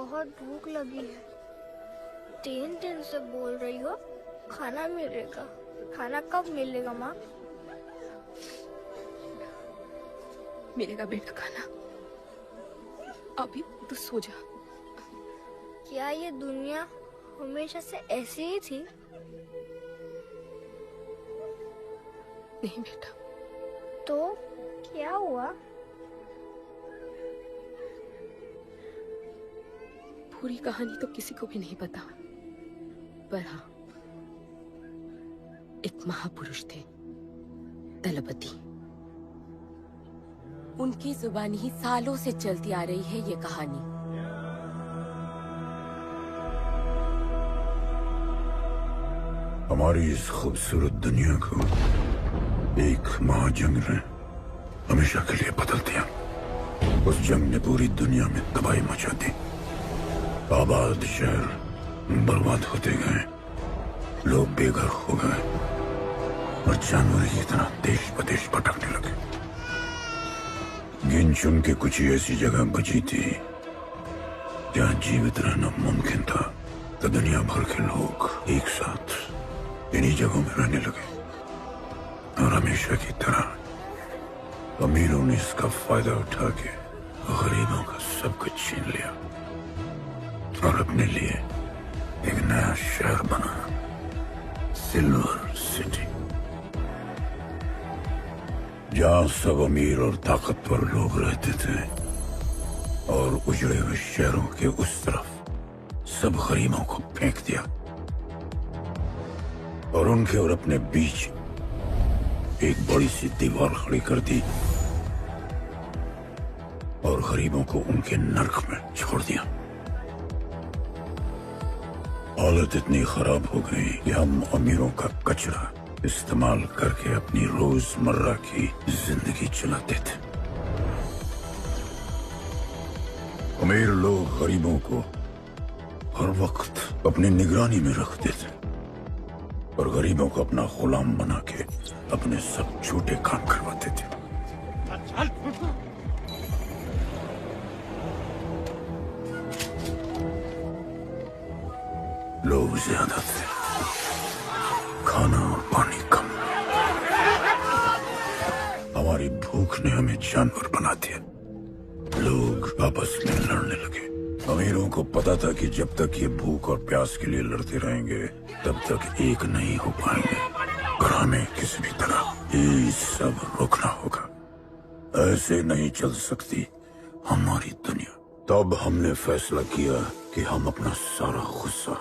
बहुत भूख लगी है। 3 दिन से बोल रही हो खाना मिलेगा। खाना कब मिलेगा माँ? मिलेगा बेटा खाना। अभी तो सो जा। क्या ये दुनिया हमेशा से ऐसी ही थी? नहीं बेटा। तो क्या हुआ? पूरी कहानी तो किसी को भी नहीं पता, पर हाँ, एक महापुरुष थे, दलपति। उनकी जुबानी ही सालों से चलती आ रही है ये कहानी। हमारी इस खूबसूरत दुनिया को एक महाजंग ने हमेशा के लिए बदल दिया। उस जंग ने पूरी दुनिया में तबाही मचा दी। आबाद शहर बर्बाद होते गए, लोग बेघर हो गए और जानवर की तरह देश विदेश भटकने लगे। गिन चुन के कुछ ही ऐसी जगह बची थी जहां जीवित रहना मुमकिन था, तो दुनिया भर के लोग एक साथ इन्हीं जगहों में रहने लगे और हमेशा की तरह अमीरों ने इसका फायदा उठा के गरीबों का सब कुछ छीन लिया और अपने लिए एक नया शहर बना, सिल्वर सिटी, जहां सब अमीर और ताकतवर लोग रहते थे और उजड़े हुए शहरों के उस तरफ सब गरीबों को फेंक दिया और उनके और अपने बीच एक बड़ी सी दीवार खड़ी कर दी और गरीबों को उनके नर्क में छोड़ दिया। हालत इतनी खराब हो गई कि हम अमीरों का कचरा इस्तेमाल करके अपनी रोजमर्रा की जिंदगी चलाते थे। अमीर लोग गरीबों को हर वक्त अपनी निगरानी में रखते थे और गरीबों को अपना गुलाम बना के अपने सब झूठे काम करवाते थे। लोग ज्यादा थे, खाना और पानी कम। हमारी भूख ने हमें जानवर बना दिया। लोग आपस में लड़ने लगे। अमीरों को पता था कि जब तक ये भूख और प्यास के लिए लड़ते रहेंगे तब तक एक नहीं हो पाएंगे और हमें किसी भी तरह ये सब रोकना होगा। ऐसे नहीं चल सकती हमारी दुनिया। तब हमने फैसला किया कि हम अपना सारा गुस्सा,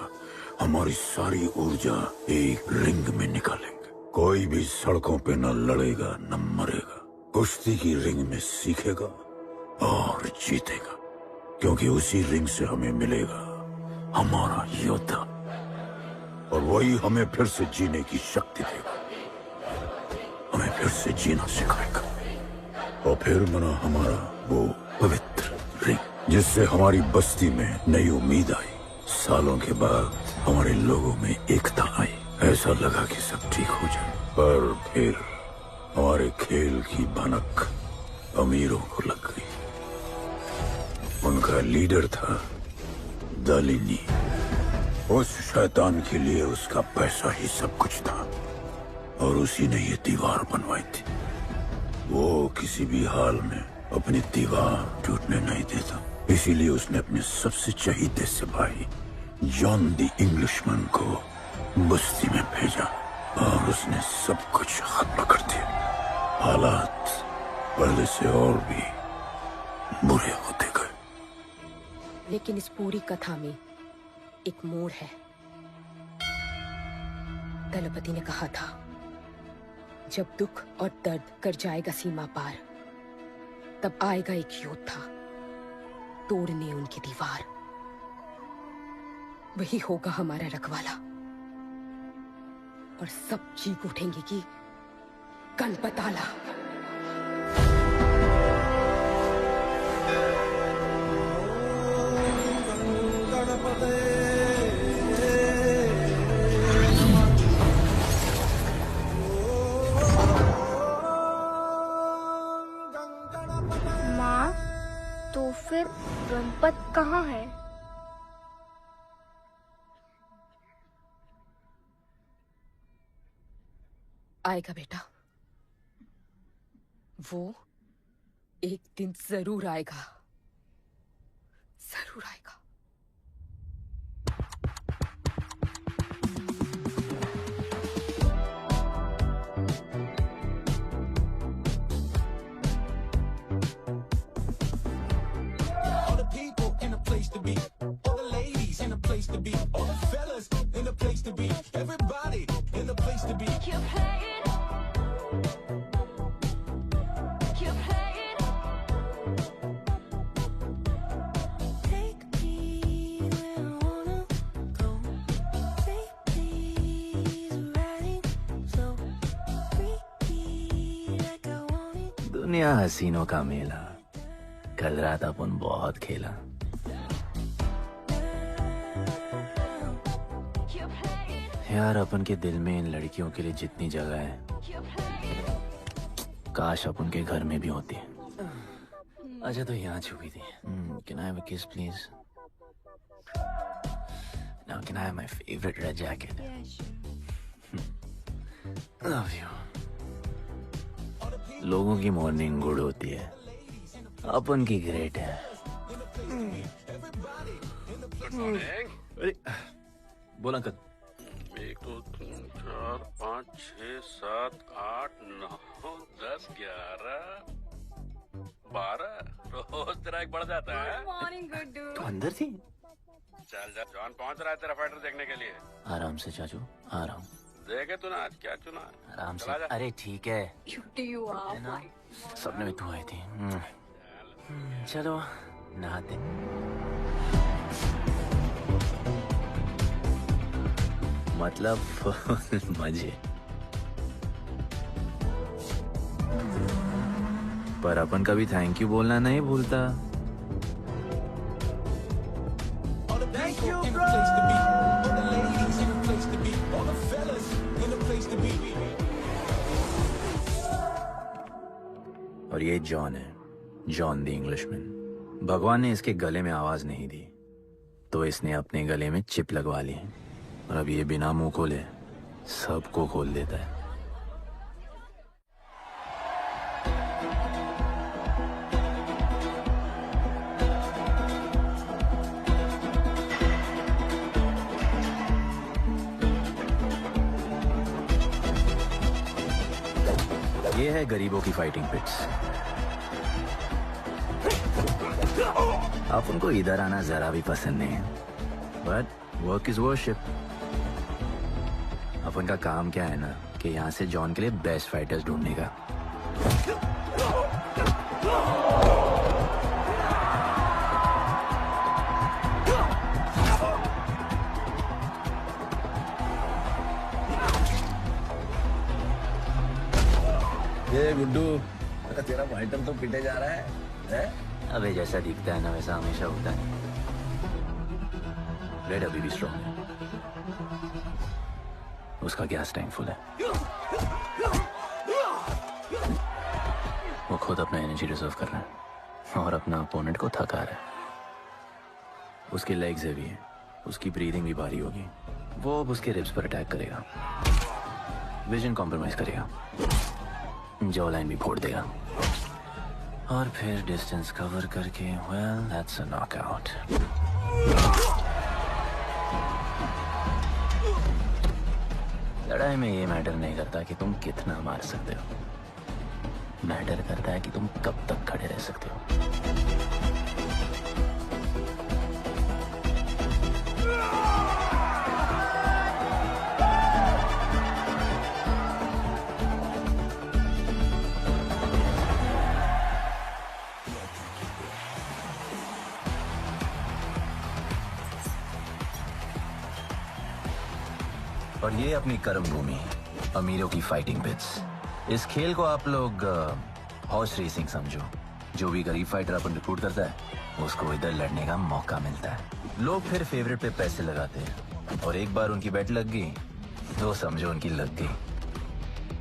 हमारी सारी ऊर्जा एक रिंग में निकालेंगे। कोई भी सड़कों पे न लड़ेगा न मरेगा, कुश्ती की रिंग में सीखेगा और जीतेगा, क्योंकि उसी रिंग से हमें मिलेगा हमारा योद्धा और वही हमें फिर से जीने की शक्ति देगा, हमें फिर से जीना सिखाएगा। और फिर बना हमारा वो पवित्र रिंग, जिससे हमारी बस्ती में नई उम्मीद आई। सालों के बाद हमारे लोगों में एकता आई। ऐसा लगा कि सब ठीक हो जाए, पर फिर हमारे खेल की भनक अमीरों को लग गई। उनका लीडर था दालिनी। उस शैतान के लिए उसका पैसा ही सब कुछ था और उसी ने ये दीवार बनवाई थी। वो किसी भी हाल में अपनी दीवार टूटने नहीं देता, इसीलिए उसने अपने सबसे चहीते सिपाही जॉन द इंग्लिशमैन को बस्ती में भेजा और उसने सब कुछ खत्म कर दिया। हालात पहले से और भी बुरे होते गए। लेकिन इस पूरी कथा में एक मोड़ है। दलपति ने कहा था, जब दुख और दर्द कर जाएगा सीमा पार, तब आएगा एक योद्धा तोड़ने उनकी दीवार। वही होगा हमारा रखवाला और सब चीख उठेंगे कि गणपताला। माँ, तो फिर गणपत कहाँ है? आएगा बेटा, वो एक दिन जरूर आएगा, जरूर आएगा। All the people in a place to be, all the ladies in a place to be, all the fellas in a place to be, everybody in a place to be. Keep playing. Keep playing. Take me where I wanna go. Baby's riding slow. Freaky like I want it. दुनिया हसीनों का मेला, कल रात अपन बहुत खेला। Keep playing. यार अपन के दिल में इन लड़कियों के लिए जितनी जगह है, Keep playing. काश अपन के घर में भी होती। अच्छा तो यहाँ छुपी थी। Can I have a kiss please? Now can I have my favorite red jacket? Love you. लोगों की मॉर्निंग गुड होती है, अपन की ग्रेट है। अरे बोला अंकल। 1 2 3 4 5 6 7 8 9 10 11 12 रोज तेरा एक बढ़ जाता है। तो अंदर थी। चल जा, जॉन पहुंच रहा है तेरा फाइटर देखने के लिए। आराम से चाचू, आराम। देखे तूने आज क्या चुना है? आराम से। चला जा। अरे ठीक है। है ना? सपने में तू आई थी। चलो नहाते। मतलब मजे। पर अपन कभी थैंक यू बोलना नहीं भूलता। All the people in a place to be, all the ladies in a place to be, all the fellas in a place to be. और ये जॉन है, जॉन द इंग्लिशमैन। भगवान ने इसके गले में आवाज नहीं दी, तो इसने अपने गले में चिप लगवा ली, और अब ये बिना मुंह खोले सबको खोल देता है। ये है गरीबों की फाइटिंग पिट्स। आप उनको इधर आना जरा भी पसंद नहीं है, बट वर्क इज वर्शिप। अपन का काम क्या है ना कि यहाँ से जॉन के लिए बेस्ट फाइटर्स ढूंढने का। ये गुड्डू, तेरा फाइटर तो पिटे जा रहा है? अबे जैसा दिखता है ना वैसा हमेशा होता है। रेड अभी भी स्ट्रॉन्ग है, उसका गैस टैंक फुल है। वो खुद अपना एनर्जी रिजर्व कर रहा है और अपना अपोनेंट को थका रहा है। उसके लेग्स हेवी हैं, उसकी ब्रीदिंग भी भारी होगी। वो अब उसके रिब्स पर अटैक करेगा, विजन कॉम्प्रोमाइज करेगा, जॉ लाइन भी फोड़ देगा, और फिर डिस्टेंस कवर करके वेल दैट्स अ नॉकआउट। लड़ाई में ये मैटर नहीं करता कि तुम कितना मार सकते हो, मैटर करता है कि तुम कब तक खड़े रह सकते हो। और ये अपनी कर्म भूमि, अमीरों की फाइटिंग पिट्स। इस खेल को आप लोग हॉर्स रेसिंग समझो। जो भी गरीब फाइटर अपन रिक्रूट करता है उसको इधर लड़ने का मौका मिलता है। लोग फिर फेवरेट पे पैसे लगाते हैं, और एक बार उनकी बेट लग गई तो समझो उनकी लग गई,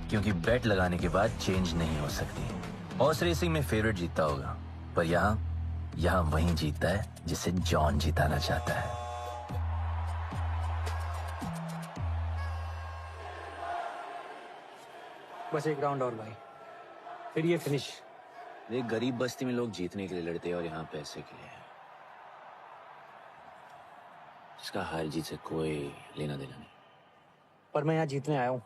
क्योंकि बेट लगाने के बाद चेंज नहीं हो सकती। हॉर्स रेसिंग में फेवरेट जीतता होगा, पर यहाँ वही जीतता है जिसे जॉन जिताना चाहता है। बस एक राउंड और भाई, फिर ये फिनिश। एक गरीब बस्ती में लोग जीतने के लिए लड़ते हैं और यहाँ पैसे के लिए। इसका हार जीत से कोई लेना देना नहीं। पर मैं यहाँ जीतने आया हूँ।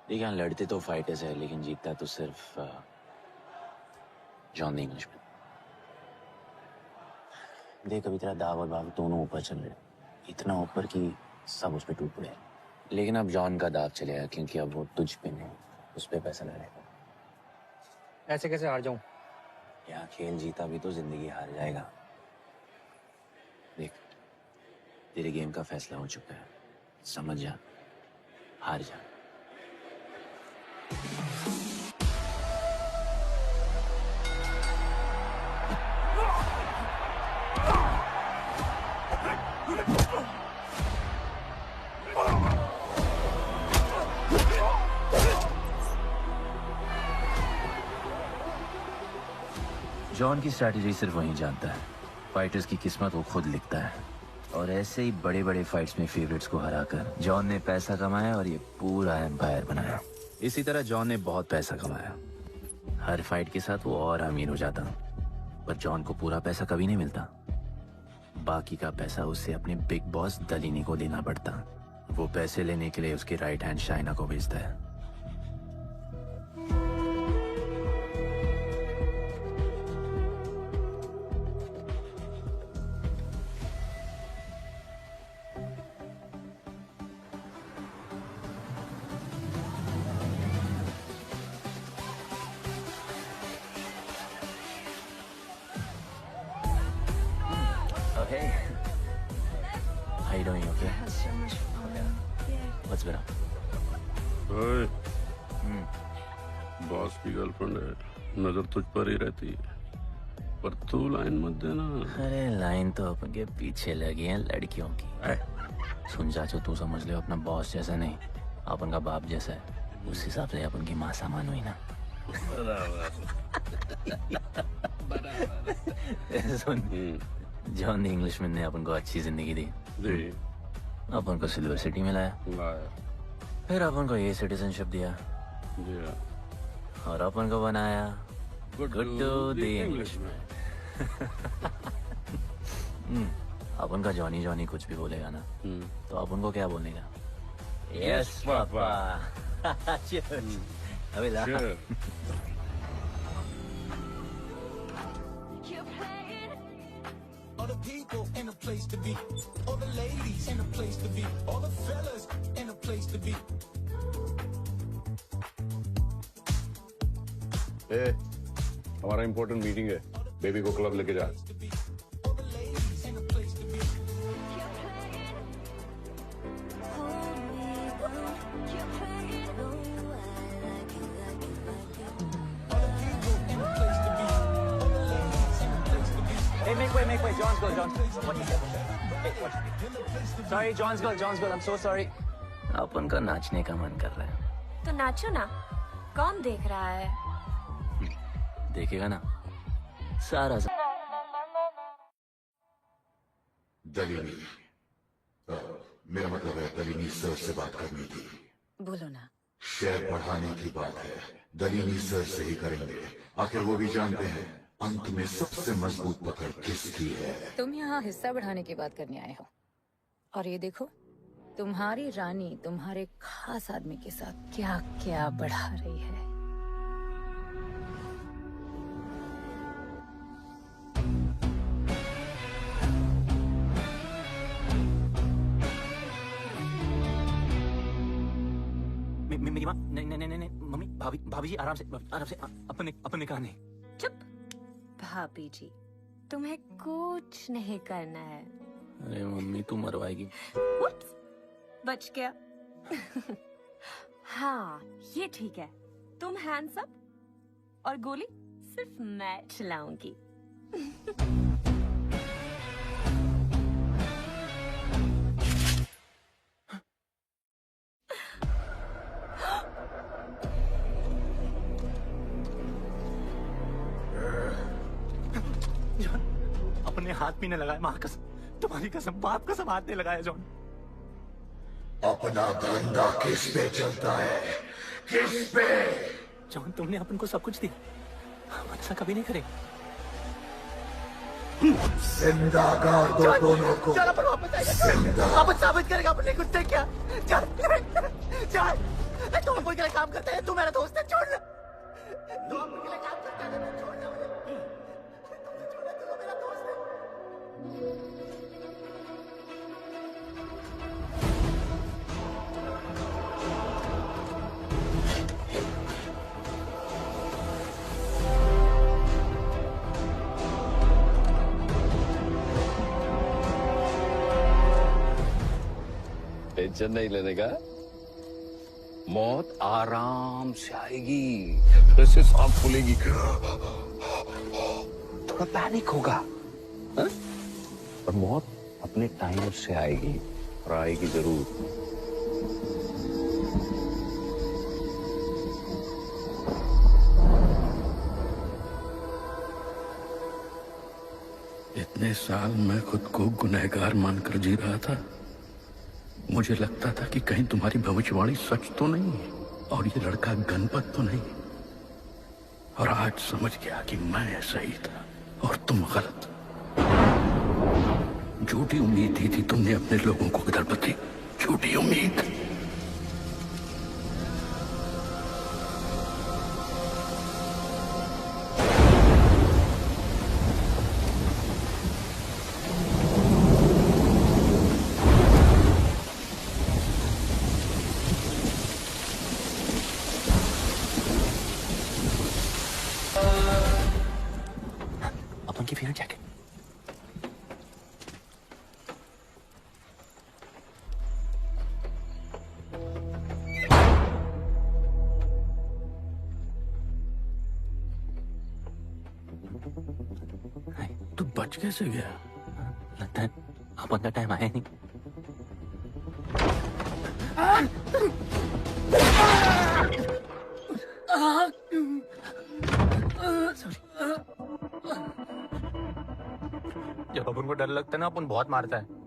देखिए, यहाँ लड़ते तो फाइटर्स है, लेकिन जीतता तो सिर्फ जॉन द इंग्लिशमैन। देख, अभी तेरा दाव और बाव दोनों ऊपर चल रहे, इतना ऊपर कि सब उस पर टूट पड़े। लेकिन अब जॉन का दाव चलेगा, क्योंकि अब वो तुझ पे नहीं, उस पे पैसा लगाएगा। ऐसे कैसे हार जाऊं? यहाँ खेल जीता भी तो जिंदगी हार जाएगा। देख, तेरे गेम का फैसला हो चुका है, समझ जा, हार जा। जॉन की स्ट्रैटेजी सिर्फ वही जानता है। फाइटर्स की किस्मत वो खुद लिखता है, और ऐसे ही बड़े बड़े फाइट्स में फेवरेट्स को हराकर जॉन ने पैसा कमाया और ये पूरा एम्पायर बनाया। इसी तरह जॉन ने बहुत पैसा कमाया। हर फाइट के साथ वो और अमीर हो जाता, पर जॉन को पूरा पैसा कभी नहीं मिलता। बाकी का पैसा उसे अपने बिग बॉस दलीनी को देना पड़ता। वो पैसे लेने के लिए उसके राइट हैंड शाइना को भेजता है। Hey, how you doing? Okay. So much fun. Yeah. What's been up? ओए, बॉस की गर्लफ्रेंड है, नजर तुझ पर ही रहती है, पर तू लाइन मत देना। अरे लाइन तो अपन के पीछे लगी है लड़कियों की। सुन चाचो, तू समझ ले अपना बॉस जैसा नहीं, अपन का बाप जैसा है। उस हिसाब से अपन की माँ सामान हुई ना। सुन, जॉन द इंग्लिशमैन ने अपन को अच्छी जिंदगी दी। अपन को सिल्वर सिटी में लाया, फिर अपन को ये सिटीजनशिप दिया, और अपन को बनाया गुड्डू द इंग्लिशमैन। अपन का जॉनी जॉनी कुछ भी बोलेगा ना, तो अपन को क्या बोलने का? Yes papa. अबे ला। All the people in a place to be, all the ladies in a place to be, all the fellas in a place to be. ए, हमारा इम्पोर्टेंट मीटिंग है, बेबी को क्लब लेके जा। All the ladies in a place to be. Hold me down. You're playing. Oh, I like it, like it, like it. All the people in a place to be, all the ladies in a place to be. Hey, make way, John's girl, John. What is that? Hey, what? Sorry, John's girl, I'm so sorry. अपन का नाचने का मन कर रहा है। तो नाचो ना, कौन देख रहा है? देखेगा ना सारा। दलीनी, मेरा मतलब है दलीनी सर से बात करनी थी। बोलो ना। शेयर बढ़ाने की बात है, दलीनी सर से ही करेंगे। आखिर वो भी जानते हैं अंत में सबसे मजबूत पकड़ किसकी है। तुम यहाँ हिस्सा बढ़ाने की बात करने आए हो, और ये देखो तुम्हारी रानी तुम्हारे खास आदमी के साथ क्या क्या बढ़ा रही है। मेरी माँ, नहीं मम्मी, भाभी जी आराम से अपने कहा नहीं। चुप। भाभी जी, तुम्हें कुछ नहीं करना है। अरे मम्मी, तू मरवाएगी। Oops, बच गया। हाँ, ये ठीक है। तुम हैंड्स अप और गोली सिर्फ मैं चलाऊंगी। अपने हाथ पीने लगाया, माँ कसम, तुम्हारी कसम, बाप कसम, हाथ नहीं लगाया जॉन। अपना धंधा किस पे चलता है, किस पे? जॉन तुमने अपन को सब कुछ दिया, हम ऐसा कभी नहीं करेंगे। जिंदा कर दो दोनों को। चल अपन वापस आएगा, अपन साबित करेगा अपने कुत्ते क्या। चल चल, तू अपन के लिए काम करता है, तू मेरा दोस्त है, छोड़ ना। तू अपन के लिए काम करता है, छोड़ ना मुझे। तुमने छोड़ा, तू तो मेरा दोस्त है। टेंशन नहीं लेने का, मौत आराम से आएगी, वैसे सांस फूलेगी, थोड़ा पैनिक होगा, हा? पर मौत अपने टाइम से आएगी और आएगी जरूर। इतने साल मैं खुद को गुनहगार मानकर जी रहा था। मुझे लगता था कि कहीं तुम्हारी भविष्यवाणी सच तो नहीं है और ये लड़का गणपत तो नहीं। और आज समझ गया कि मैं सही था और तुम गलत। झूठी उम्मीद दी थी तुमने अपने लोगों को गणपति, झूठी उम्मीद। अपन की फेवरेट जैकेट। तू बच कैसे गया? लगता है अपन का टाइम आया नहीं। जब अपन को डर लगता है ना, अपन बहुत मारता है।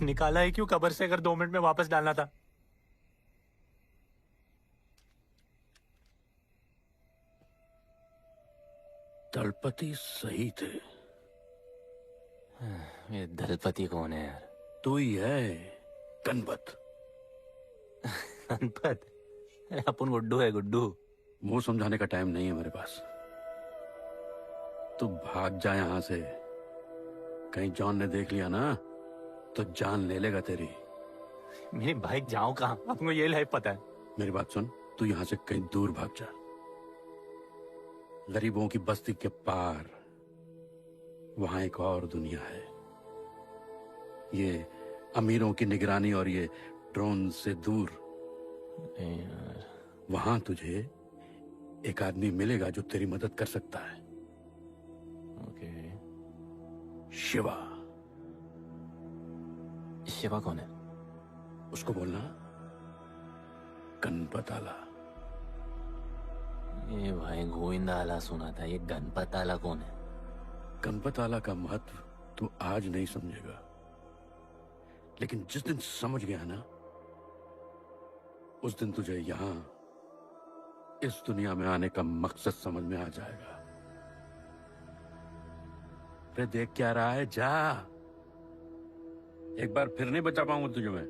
निकाला है क्यों कब्र से, अगर 2 मिनट में वापस डालना था। दलपति सही थे। ये दलपति कौन है यार? तू ही है गणपत। गणपत? अपन गुड्डू है, गुड्डू। मुंह समझाने का टाइम नहीं है मेरे पास। तू भाग जा यहां से। कहीं जॉन ने देख लिया ना तो जान ले लेगा तेरी। मेरी बाइक जाऊं कहाँ? आपको ये लाइफ पता है। मेरी बात सुन, तू यहां से कहीं दूर भाग जा। गरीबों की बस्ती के पार वहां एक और दुनिया है। ये अमीरों की निगरानी और ये ड्रोन से दूर। वहां तुझे एक आदमी मिलेगा जो तेरी मदद कर सकता है। ओके। शिवा। शिवा कौन है? उसको बोलना गणपत आला। ये भाई गोविंदा आला सुना था, ये गणपत आला कौन है? गणपत आला का महत्व तू आज नहीं समझेगा, लेकिन जिस दिन समझ गया ना, उस दिन तुझे यहां इस दुनिया में आने का मकसद समझ में आ जाएगा। अरे देख क्या रहा है, जा। एक बार फिर नहीं बचा पाऊंगा तुझे मैं।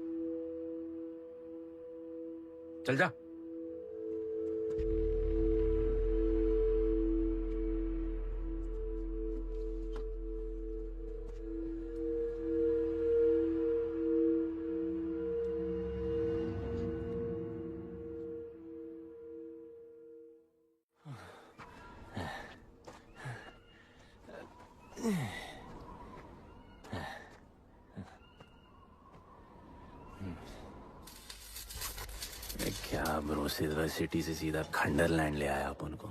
चल जा। सिल्वर सिटी से सीधा खंडरलैंड ले आया अपन को।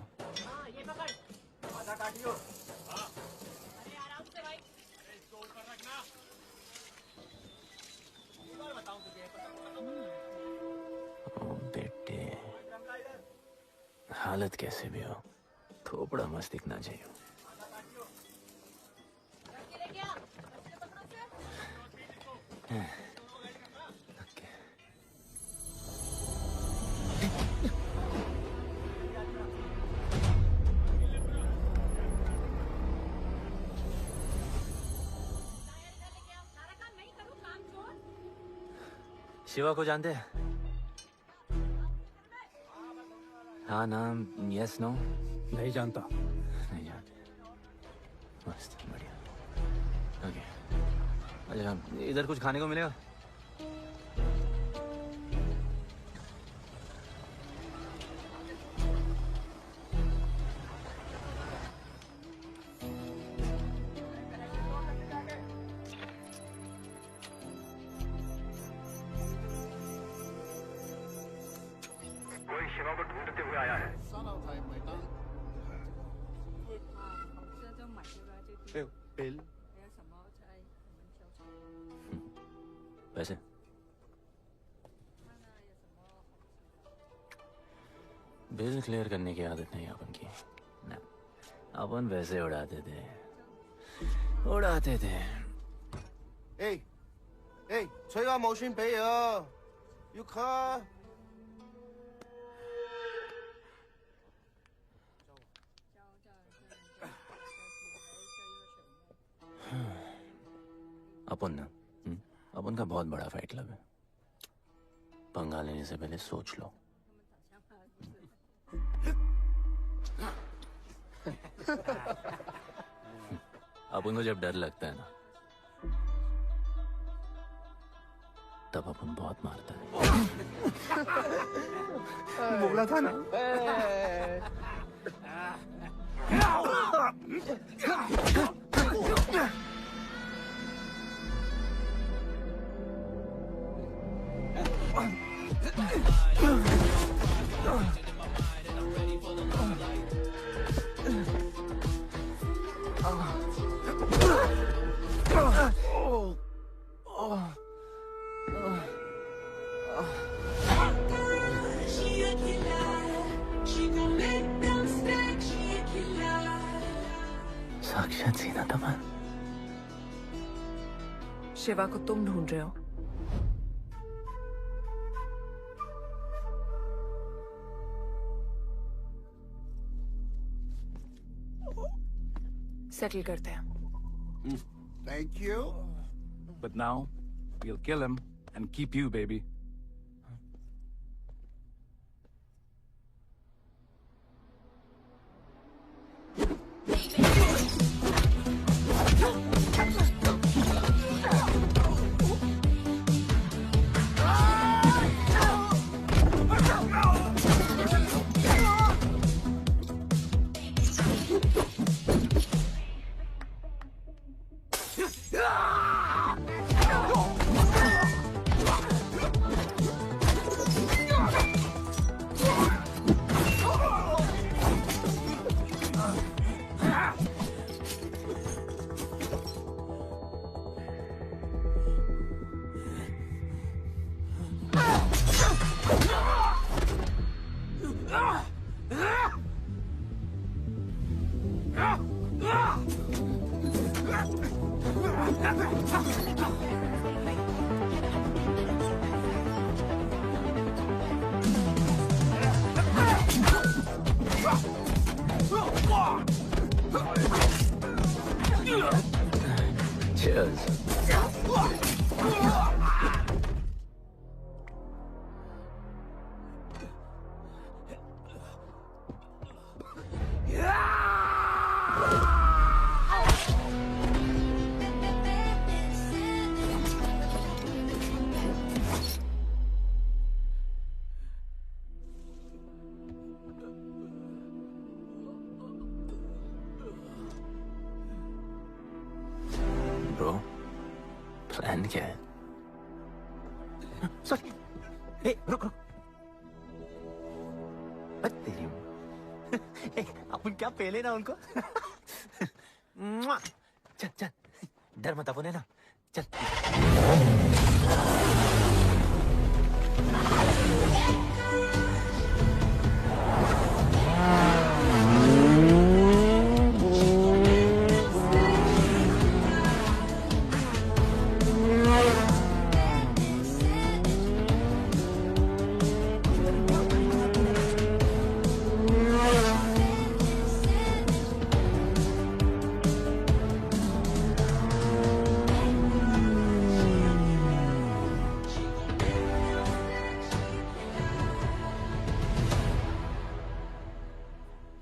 ओ बेटे, हालत कैसे भी हो, थोपड़ा मस्त दिखना चाहिए। शिवा को जानते हैं? हाँ, नाम यस नो? नहीं जानता। नहीं जानते। मस्त, बढ़िया। ओके, अच्छा इधर कुछ खाने को मिलेगा? शिवा को ढूंढते हुए आया है। बिल पैसे? बिल क्लियर करने की आदत नहीं अपन की ना, अपन वैसे उड़ाते थे।催我冇錢俾啊，要卡。 अपन ना, अपन का बहुत बड़ा फाइट क्लब है। पंगा लेने से पहले सोच लो। अपन को जब डर लगता है ना, तब अपन बहुत मारता है। बोला था ना। साक्षात सीना तमन। शिवा को तुम ढूंढ रहे हो? सेटल करते हैं। Thank you. But now, we'll kill him and keep you, baby. Cheers. Bro, plan क्या है? सॉरी, रुक रुक। अपन क्या पहले ना उनको। मुआ। चल चल, डर मत अपन है ना, चल।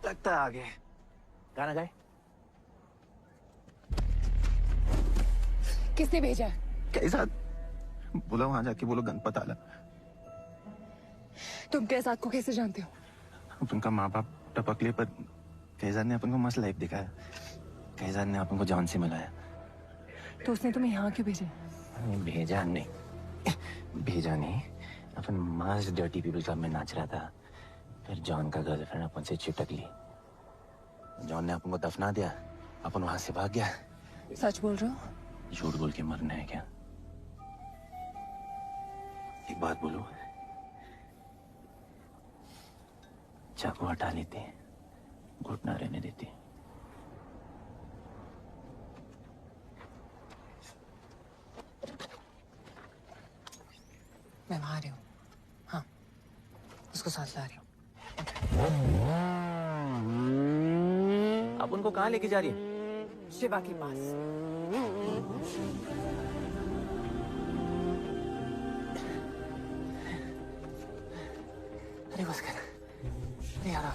लगता है आगे गाना गाए। किसने भेजा है? कैसा बोला, वहां जाके बोलो गणपत आला। तुम कैसाद को कैसे जानते हो? अपन का माँ बाप टपकले, पर कैसाद ने अपन को मस्त लाइफ दिखाया। कैसाद ने अपन को जान से मिलाया। तो उसने तुम्हें यहाँ क्यों भेजा? भेजा नहीं, अपन मस्त डर्टी पीपल क्लब में नाच रहा था। फिर जॉन का गर्लफ्रेंड अपन से चिपक ली। जॉन ने अपन को दफना दिया, अपन वहां से भाग गया। सच बोल रहे हो? झूठ बोल के मरना है क्या? एक बात बोलूं, चाकू हटा लेते, घुटना रहने देते। मैं वहां आ रही हूँ। हाँ, उसको साथ ला रही हूँ। आप उनको कहाँ लेके जा रही है? शिवा के पास। अरे बस कर, नहीं आ रहा।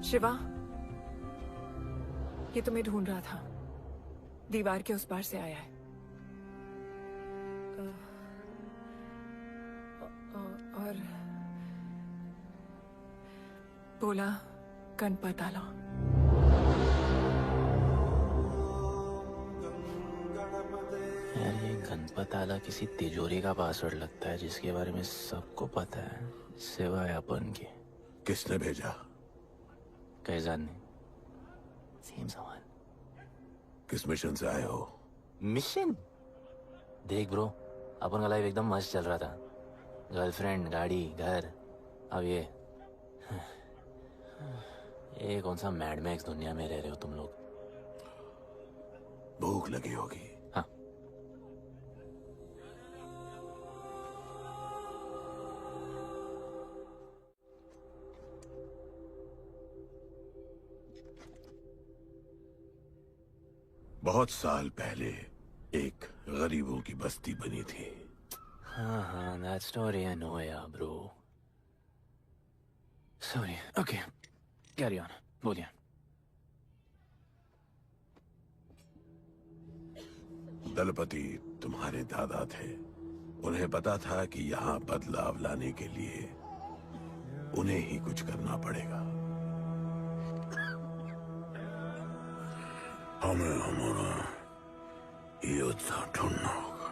शिवा, ये तुम्हें ढूंढ रहा था। दीवार के उस पार से आया है। और बोला गणपत आला। यार ये गणपत आला किसी तिजोरी का पासवर्ड लगता है, जिसके बारे में सबको पता है सिवाय अपन के। किसने भेजा? कैसाद ने। सेम सवाल। किस मिशन से आए हो? मिशन? देख ब्रो, अपन का लाइफ एकदम मस्त चल रहा था। गर्लफ्रेंड, गाड़ी, घर। अब ये कौन सा मैड मैक्स दुनिया में रह रहे हो तुम लोग। भूख लगी होगी। हाँ। बहुत साल पहले एक गरीबों की बस्ती बनी थी। हाँ, that story I know, yeah, bro. Sorry. Okay, carry on. बोलिए। दलपति तुम्हारे दादा थे। उन्हें पता था कि यहाँ बदलाव लाने के लिए उन्हें ही कुछ करना पड़ेगा। हमें हमारा योद्धा ढूंढना होगा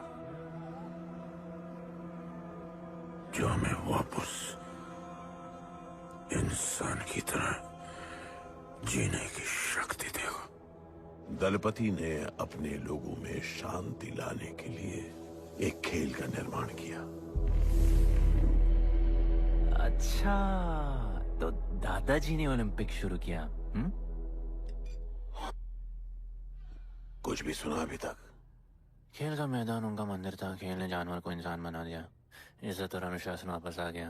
जो हमें वापस इंसान की तरह जीने की शक्ति देगा। दलपति ने अपने लोगों में शांति लाने के लिए एक खेल का निर्माण किया। अच्छा, तो दादाजी ने ओलंपिक शुरू किया। कुछ भी सुना अभी तक? खेल का मैदान उनका मंदिर था। खेल ने जानवर को इंसान बना दिया। इज्जत और अनुशासन वापस आ गया।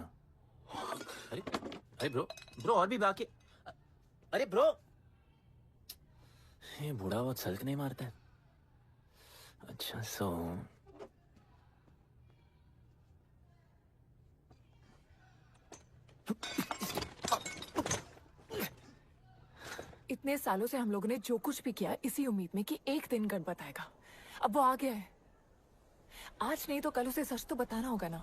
अरे ब्रो और भी बाकी। अरे ब्रो, ये बूढ़ा बहुत सल्क नहीं मारता है। अच्छा, सो इतने सालों से हम लोगों ने जो कुछ भी किया इसी उम्मीद में कि एक दिन गणपत आएगा। अब वो आ गया है। आज नहीं तो कल उसे सच तो बताना होगा ना।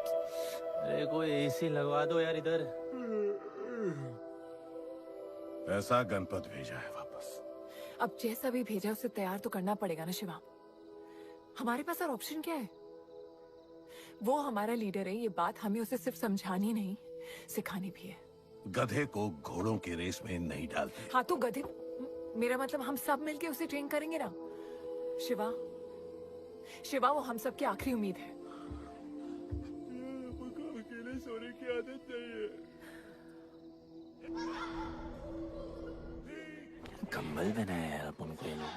अरे कोई एसी लगवा दो यार इधर। ऐसा गणपत भेजा है वापस। अब जैसा भी भेजा उसे तैयार तो करना पड़ेगा ना शिवा। हमारे पास और ऑप्शन क्या है? वो हमारा लीडर है, ये बात हमें उसे सिर्फ समझानी नहीं सिखानी भी है। गधे को घोड़ों की रेस में नहीं डालते। हाँ तो गधे, मेरा मतलब हम सब मिलके उसे ट्रेन करेंगे ना। शिवा, शिवा वो हम सब की आखिरी उम्मीद है। अकेले सोने की आदत नहीं है। कंबल बनाया यार अपन को ये लोग।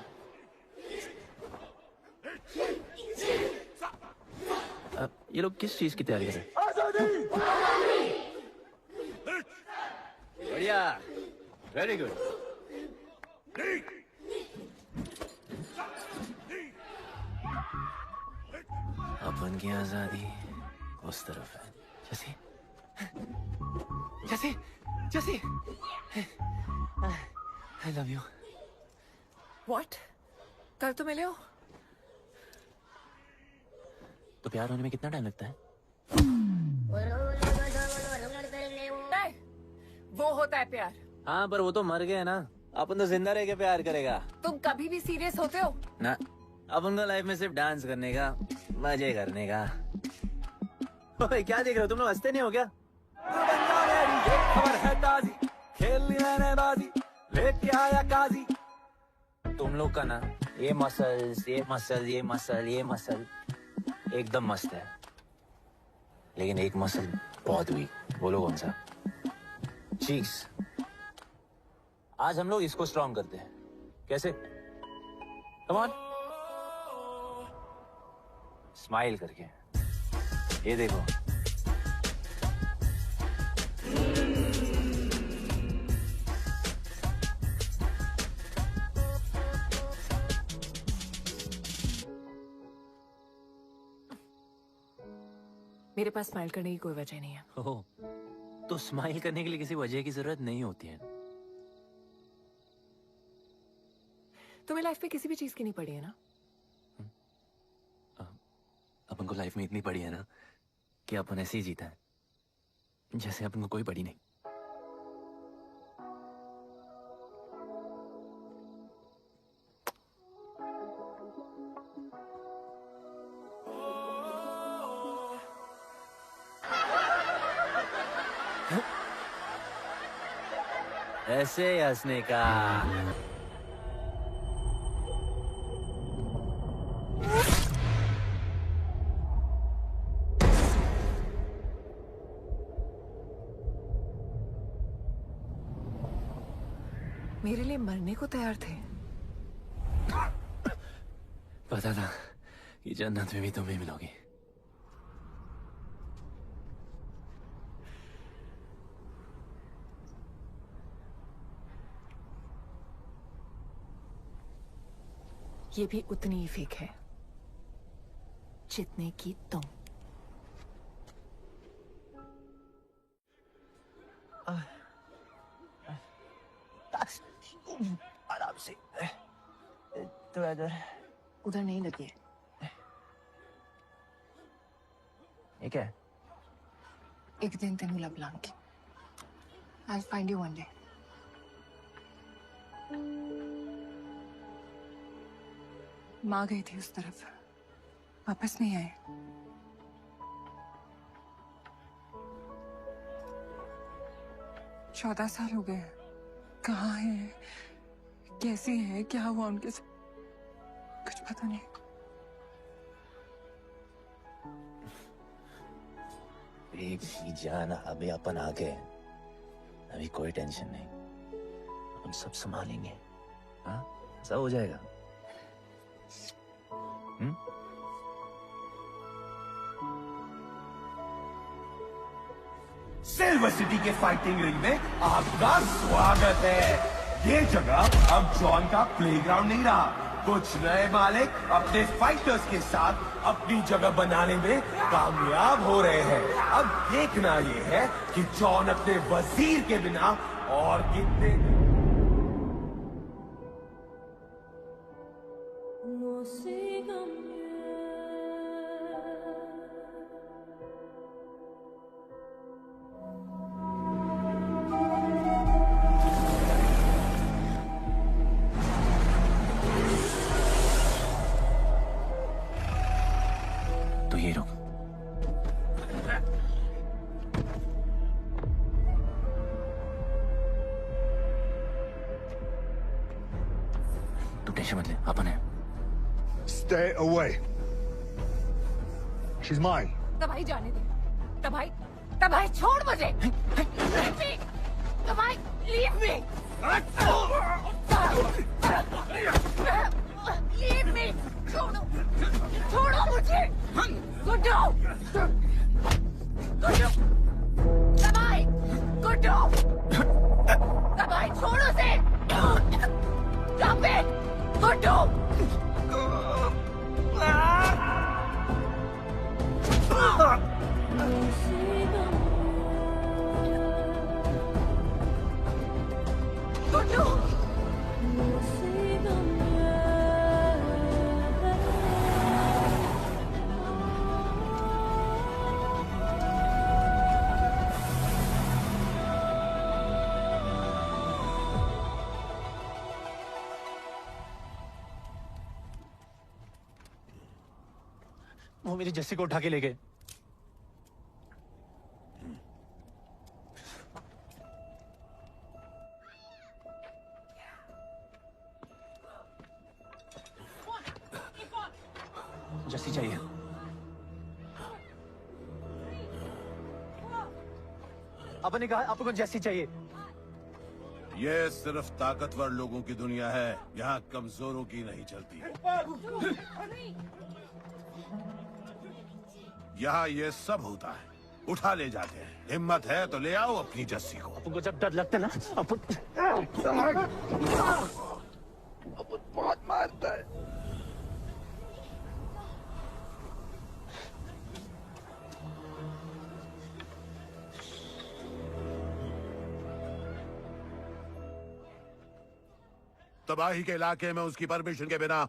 ये लोग किस चीज की तैयारी कर रहे हैं? बढ़िया, वेरी गुड। अपन की आजादी उस तरफ है। जैसे जैसे जैसे आई लव यू। व्हाट? कल तो मिले हो। तो प्यार होने में कितना टाइम लगता है? नहीं, वो होता है प्यार। हाँ पर वो तो मर गए ना, अपन तो जिंदा रह के प्यार करेगा। तुम कभी भी सीरियस होते हो? ना, अपन को लाइफ में सिर्फ डांस करने का, मजे करने का। ओए क्या देख रहे हो तुम लोग, हंसते नहीं हो क्या? खबर है ताजी, खेल लिया ने बाजी, लेके आया काजी। तुम लोग का ना ये मसल्स, ये मसल, ये मसल, ये मसल एकदम मस्त है, लेकिन एक मसल बहुत वीक। बोलो कौन सा? चीक्स। आज हम लोग इसको स्ट्रॉन्ग करते हैं। कैसे? कम ऑन, स्माइल करके। ये देखो, मेरे पास स्माइल करने की कोई वजह नहीं है। ओह, तो स्माइल करने के लिए किसी वजह की जरूरत नहीं होती है। तुम्हें लाइफ में किसी भी चीज की नहीं पड़ी है ना? अपन को लाइफ में इतनी पड़ी है ना कि अपन ऐसे ही जीता है जैसे अपन को कोई पड़ी नहीं। ऐसे हंसने का। मेरे लिए मरने को तैयार थे। पता था कि जन्नत में भी तुम्हें मिलोगी। ये भी उतनी ही फेक है जितने की तुम। आराम से। तो इधर उधर नहीं लगी है। ये क्या है? एक दिन तेनू लब Langi. I'll find you one day. माँ गई थी उस तरफ, वापस नहीं आए। चौदह साल हो गए। कहाँ है, कैसी है, क्या हुआ उनके साथ, कुछ पता नहीं। बेबी जान, अभी अपन आ गए, अभी कोई टेंशन नहीं, अपन सब संभालेंगे। हाँ, सब हो जाएगा। सिल्वर सिटी के फाइटिंग रिंग में आपका स्वागत है। ये जगह अब जॉन का प्लेग्राउंड नहीं रहा। कुछ नए मालिक अपने फाइटर्स के साथ अपनी जगह बनाने में कामयाब हो रहे हैं। अब देखना ये है कि जॉन अपने वजीर के बिना और कितने टेंशन मत ले, अपन है। Stay away. She's mine. तबाही जाने दे। तबाही छोड़ मुझे। तबाही leave me. Leave me. छोड़ो मुझे। गुड्डू। गुड्डू। तबाही छोड़ो से। Stop it. गुड्डू। गुड्डू। वो मेरी जस्सी को उठा के ले गए। जस्सी चाहिए। अपन ने कहा आपको जस्सी चाहिए। ये सिर्फ ताकतवर लोगों की दुनिया है, यहाँ कमजोरों की नहीं चलती। यहाँ ये सब होता है, उठा ले जाते हैं। हिम्मत है तो ले आओ अपनी जस्सी को। आपको जब डर लगता है ना, अपन बहुत मारता है। तबाही के इलाके में उसकी परमिशन के बिना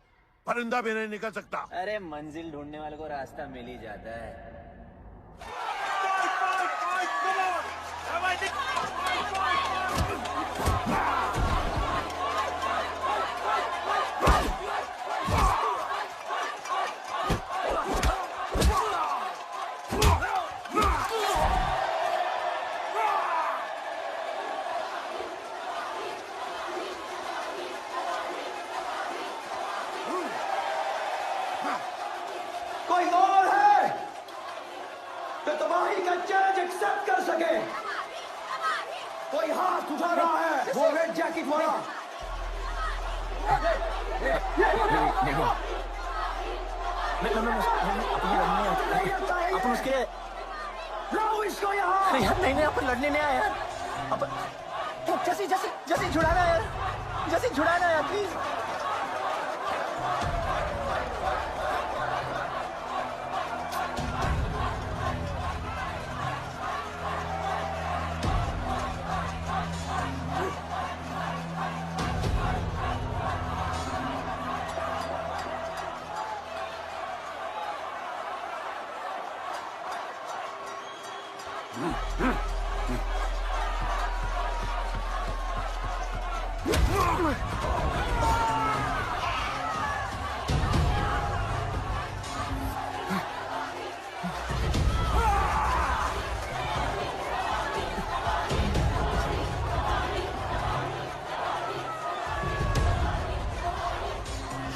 परिंदा भी नहीं निकल सकता। अरे मंजिल ढूंढने वाले को रास्ता मिल ही जाता है। कोई और है तो तबाही का चैलेंज एक्सेप्ट कर सके? कोई हाथ उठा रहा है? वो रेड जैकेट वाला। अपन उसके लाओ इसको यहाँ। नहीं अपन लड़ने नहीं आया यार। अपन जैसे छुड़ाना यार, जैसे छुड़ाना यार प्लीज।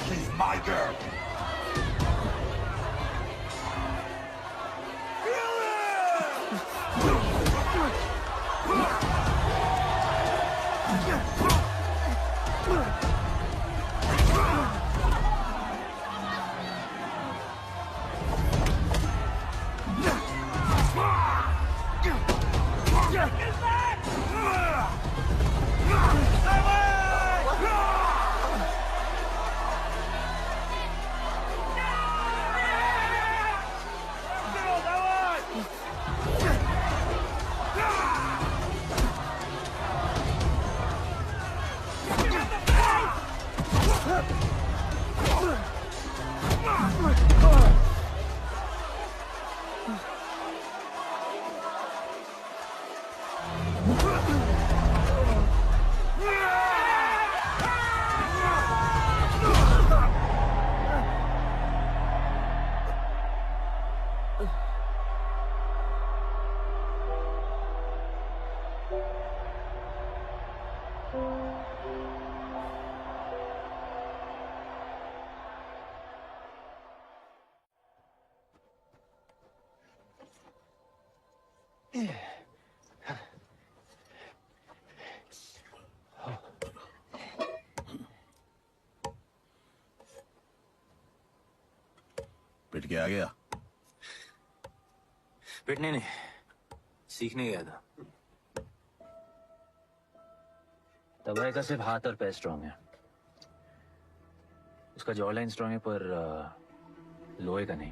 She's my girl. पिट के आ गया? पिटने नहीं, सीखने गया था। तबाही का सिर्फ हाथ और पैर स्ट्रांग है, उसका जॉ लाइन स्ट्रांग है, पर लोहे का नहीं।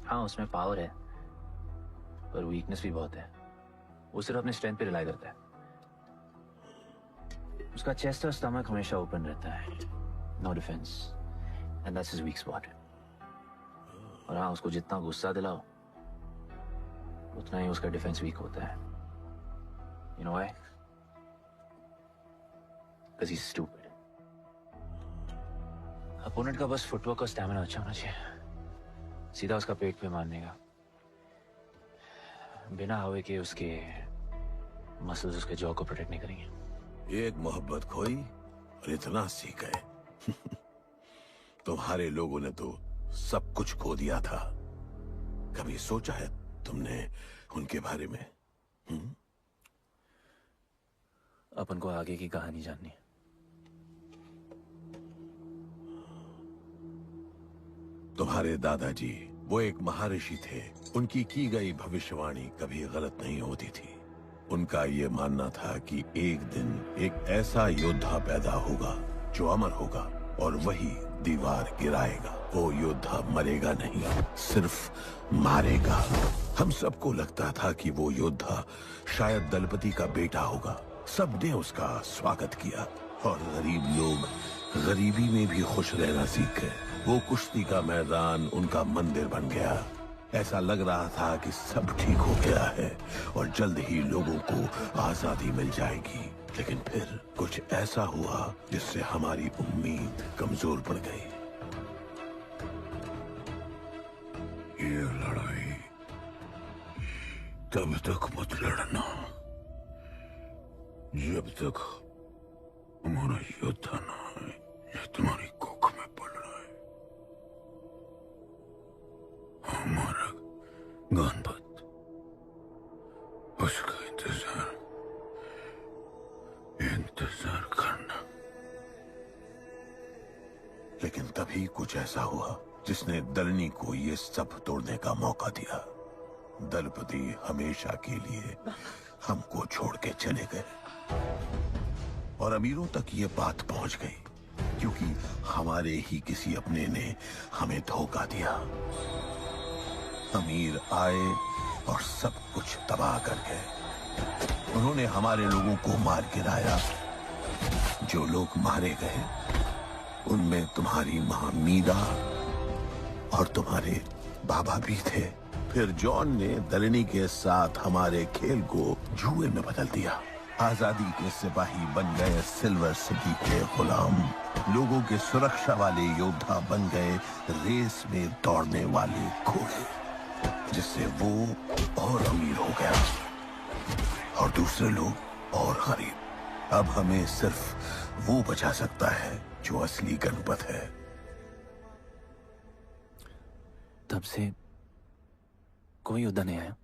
हाँ, उसमें पावर है, पर वीकनेस भी बहुत है। वो सिर्फ अपने स्ट्रेंथ पे रिलाई करता है। उसका चेस्ट और स्टमक हमेशा ओपन रहता है, no defence, and that's his weak spot. और हाँ, उसको जितना गुस्सा दिलाओ उतना ही उसका डिफेंस वीक होता है। You know why? Because he's stupid. Opponent का बस फुटवर्क और स्टैमिना अच्छा होना चाहिए, सीधा उसका पेट पे मारने का, बिना हवा के उसके मसल्स उसके जॉ को प्रोटेक्ट नहीं करेंगे। एक मोहब्बत खोई और इतना सीख गए। तुम्हारे लोगों ने तो सब कुछ खो दिया था। कभी सोचा है तुमने उनके बारे में? अपन को आगे की कहानी जाननी है। तुम्हारे दादाजी वो एक महर्षि थे। उनकी की गई भविष्यवाणी कभी गलत नहीं होती थी। उनका ये मानना था कि एक दिन एक ऐसा योद्धा पैदा होगा जो अमर होगा और वही दीवार गिराएगा। वो योद्धा मरेगा नहीं, सिर्फ मारेगा। हम सबको लगता था कि वो योद्धा शायद दलपति का बेटा होगा। सबने उसका स्वागत किया और गरीब लोग गरीबी में भी खुश रहना सीख गए। वो कुश्ती का मैदान उनका मंदिर बन गया। ऐसा लग रहा था कि सब ठीक हो गया है और जल्द ही लोगों को आजादी मिल जाएगी। लेकिन फिर कुछ ऐसा हुआ जिससे हमारी उम्मीद कमजोर पड़ गई। ये लड़ाई तब तक मत लड़ना जब तक हमारा योद्धा ना आए या तुम्हारी कोख में पड़ रहा है। हमारा गणपत, उसका इंतजार करना। लेकिन तभी कुछ ऐसा हुआ जिसने दलनी को ये सब तोड़ने का मौका दिया। दलपति हमेशा के लिए हमको छोड़ के चले गए और अमीरों तक ये बात पहुंच गई क्योंकि हमारे ही किसी अपने ने हमें धोखा दिया। अमीर आए और सब कुछ तबाह कर गए। उन्होंने हमारे लोगों को मार गिराया। जो लोग मारे गए उनमें तुम्हारी मां मीरा और तुम्हारे बाबा भी थे। फिर जॉन ने दलनी के साथ हमारे खेल को जुए में बदल दिया। आजादी के सिपाही बन गए सिल्वर सिटी के गुलाम। लोगों के सुरक्षा वाले योद्धा बन गए रेस में दौड़ने वाले घोड़े, जिससे वो और अमीर हो गया और दूसरे लोग और गरीब। अब हमें सिर्फ वो बचा सकता है जो असली गणपत है। तब से कोई योद्धा नहीं आया?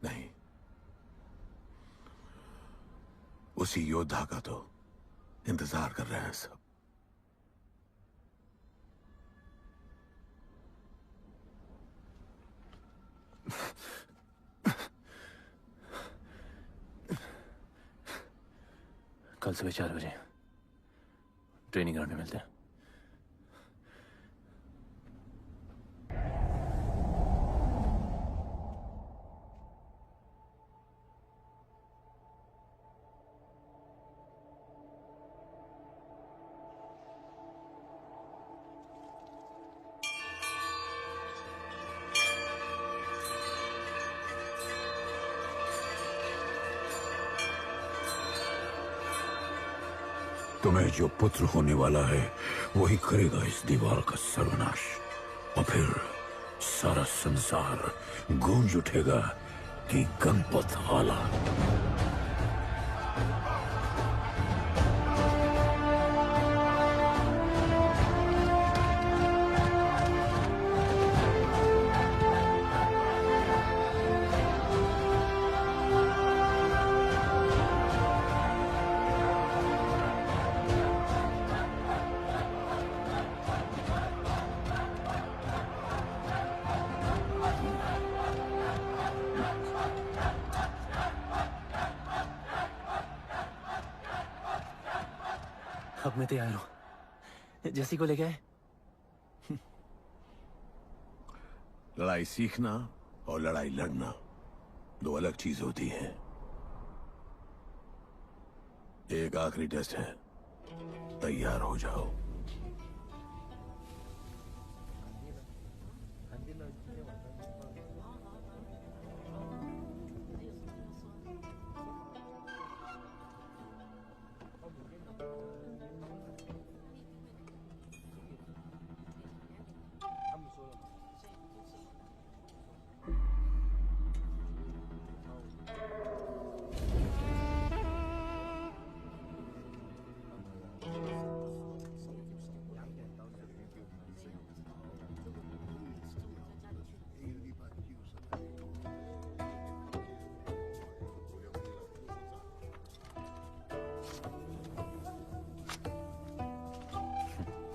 नहीं, उसी योद्धा का तो इंतजार कर रहे हैं सब। कल सुबह 4 बजे ट्रेनिंग ग्राउंड में मिलते हैं। तुम्हें जो पुत्र होने वाला है वही करेगा इस दीवार का सर्वनाश। और फिर सारा संसार गूंज उठेगा कि गणपत आला। अब मैं तैयार हूं। जैसी को ले गए। लड़ाई सीखना और लड़ाई लड़ना दो अलग चीज होती हैं। एक आखिरी टेस्ट है, तैयार हो जाओ।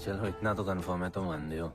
चलो इतना तो कंफर्म है तो मान दो।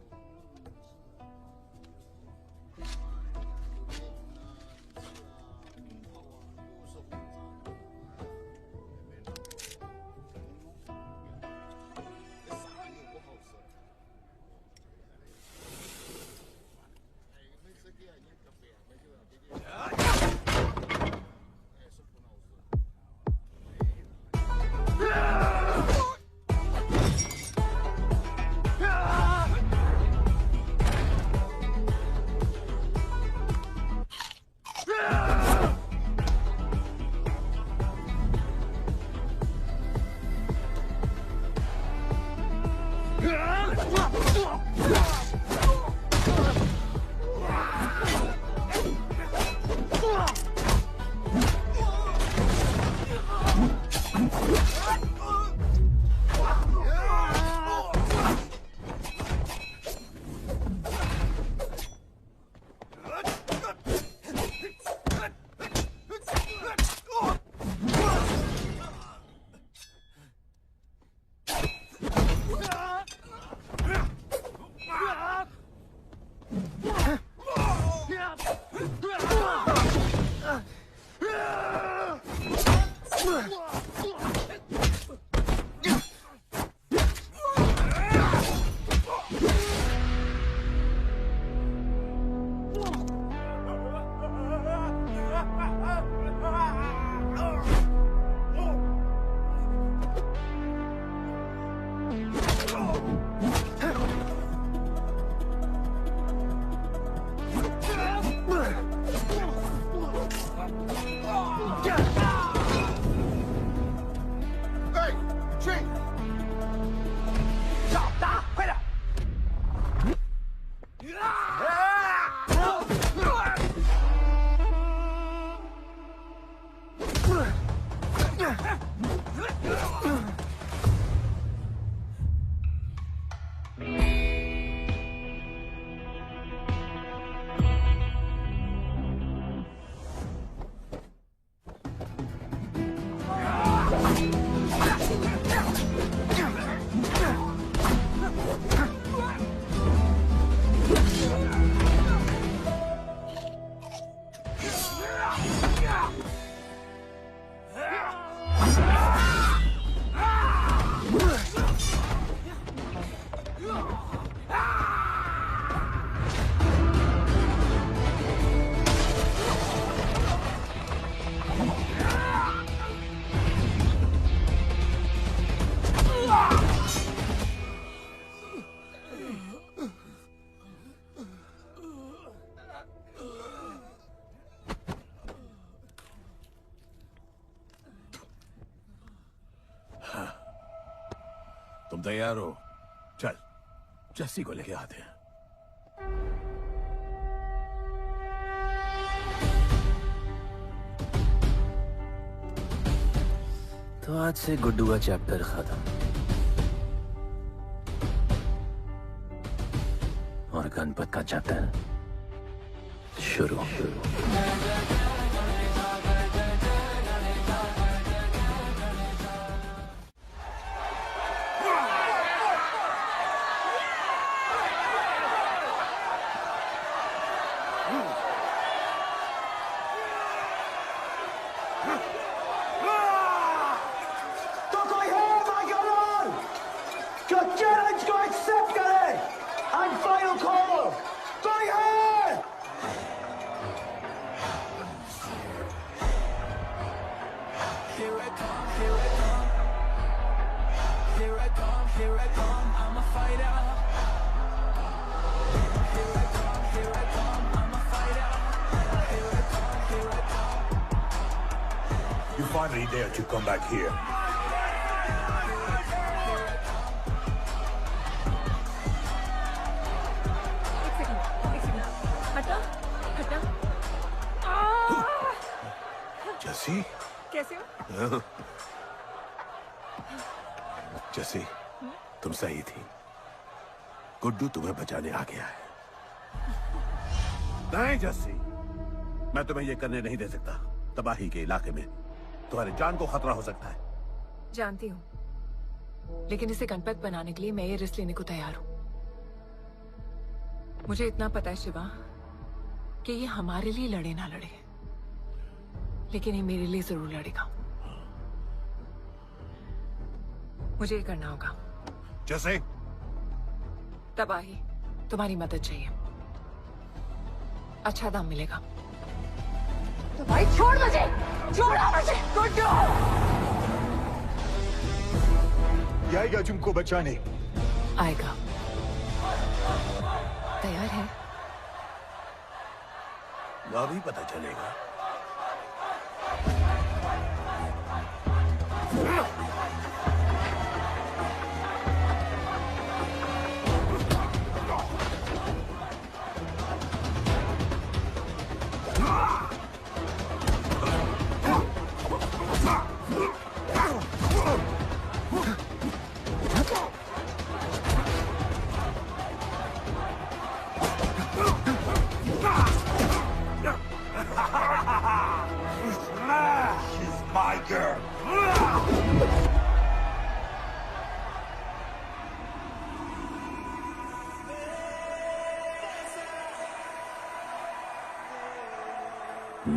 तुम तैयार हो? चल जस्सी को लेके आते हैं। तो आज से गुड्डू का चैप्टर खत्म और गणपत का चैप्टर शुरू। तो कोई है mike on? finally dared to come back here. हटा हटा। जैसी कैसे हो? जैसी तुम सही थी। गुड्डू तुम्हें बचाने आ गया है। नहीं जस्सी, मैं तुम्हें ये करने नहीं दे सकता। तबाही के इलाके में तुम्हारी जान को खतरा हो सकता है। जानती हूँ, लेकिन इसे गणपत बनाने के लिए मैं ये रिस्क लेने को तैयार हूँ। मुझे इतना पता है शिवा कि ये हमारे लिए लड़े ना लड़े, लेकिन ये मेरे लिए जरूर लड़ेगा। मुझे ये करना होगा। जैसे तबाही, तुम्हारी मदद चाहिए। अच्छा दाम मिलेगा। तो भाई छोड़ मुझे, छोड़ो मुझे। गुड्डू आएगा तुमको बचाने। आएगा। तैयार है? अभी पता चलेगा। She's my girl.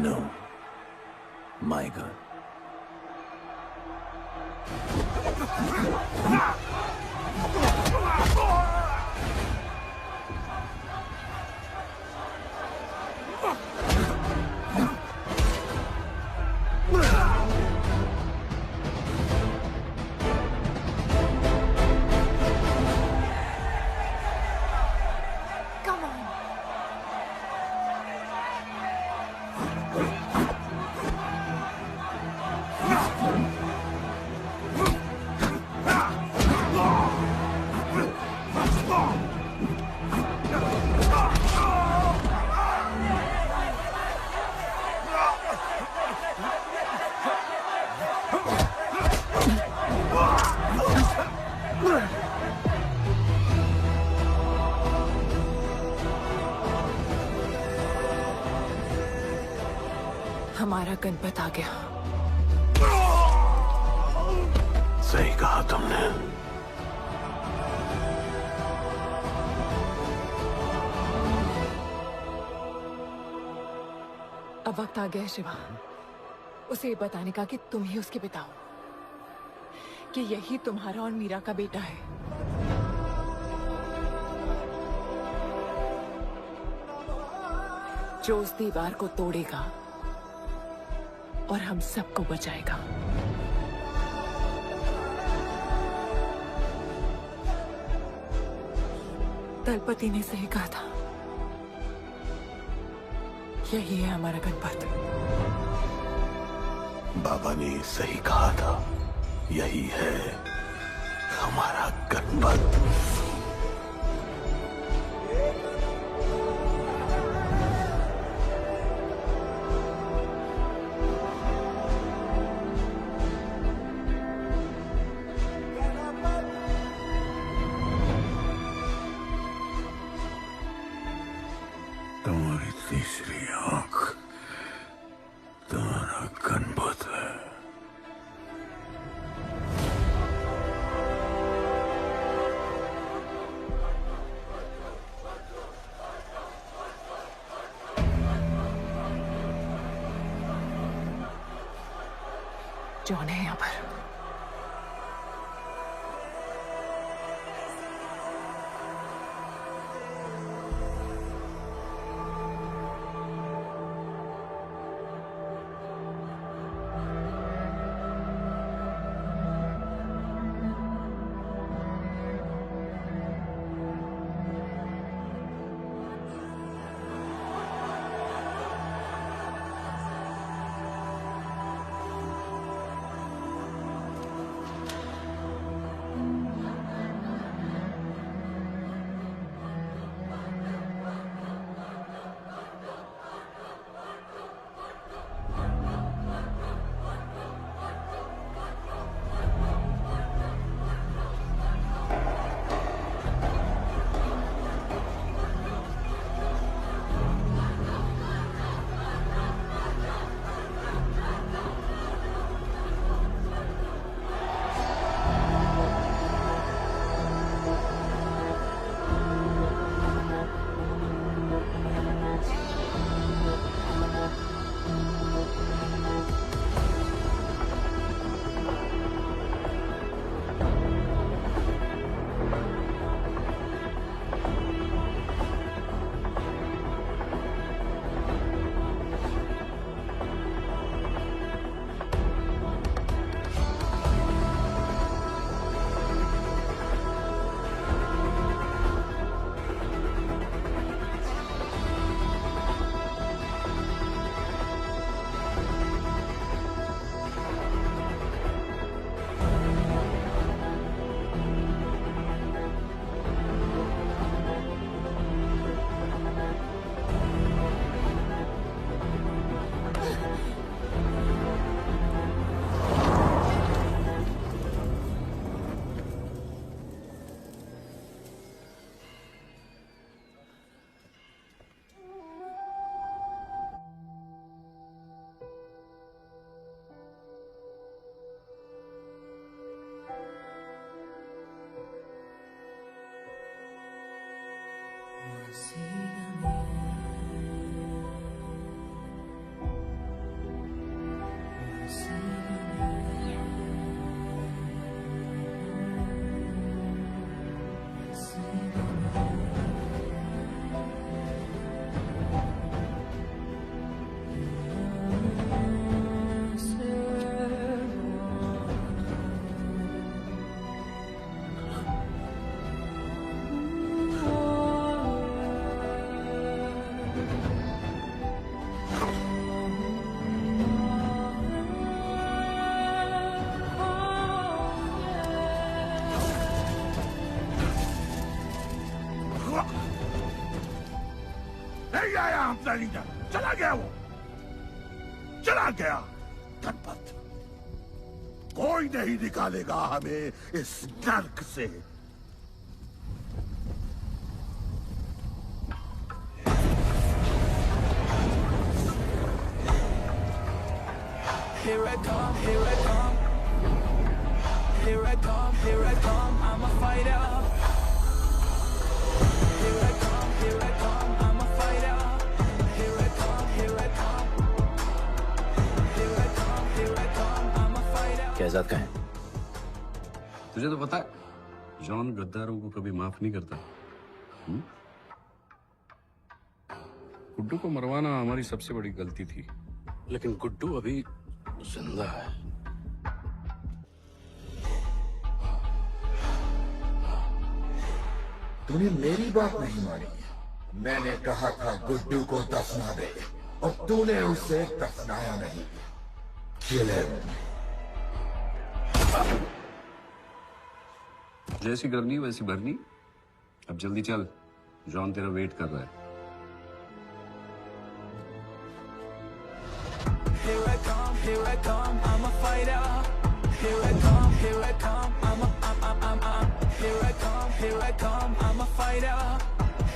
No, my girl. Come on. हमारा गणपत आ गया। सही कहा तुमने। अब वक्त आ गया है शिवा, उसे ये बताने का कि तुम ही उसके पिता हो, कि यही तुम्हारा और मीरा का बेटा है। जो उस दीवार को तोड़ेगा और हम सबको बचाएगा। दलपति ने सही कहा था, यही है हमारा गणपत। बाबा ने सही कहा था, यही है हमारा गणपत। तुम्हारी तीसरी आंख तुम्हारा गणपत है। जॉन है यहाँ पर। चला गया वो, चला गया। गणपत, कोई नहीं निकालेगा हमें इस नर्क से। Here I come, here I come. Here I come, here I come, I'm a fighter. Here I come, I'm a fighter. Here I come, here I come. Here I come, I'm a fighter. Kaizad का है? तुझे तो पता है John गद्दारों को कभी माफ नहीं करता। गुड्डू को मरवाना हमारी सबसे बड़ी गलती थी, लेकिन गुड्डू अभी जिंदा है। तूने मेरी बात नहीं मानी। मैंने कहा था गुड्डू को दफना दे और तूने उसे दफनाया नहीं। Kill him. जैसी करनी वैसी भरनी। अब जल्दी चल, जॉन तेरा वेट कर रहा है। Here I come, I'm a fighter. Here I come, here I come, I'm here I come, I'm a fighter.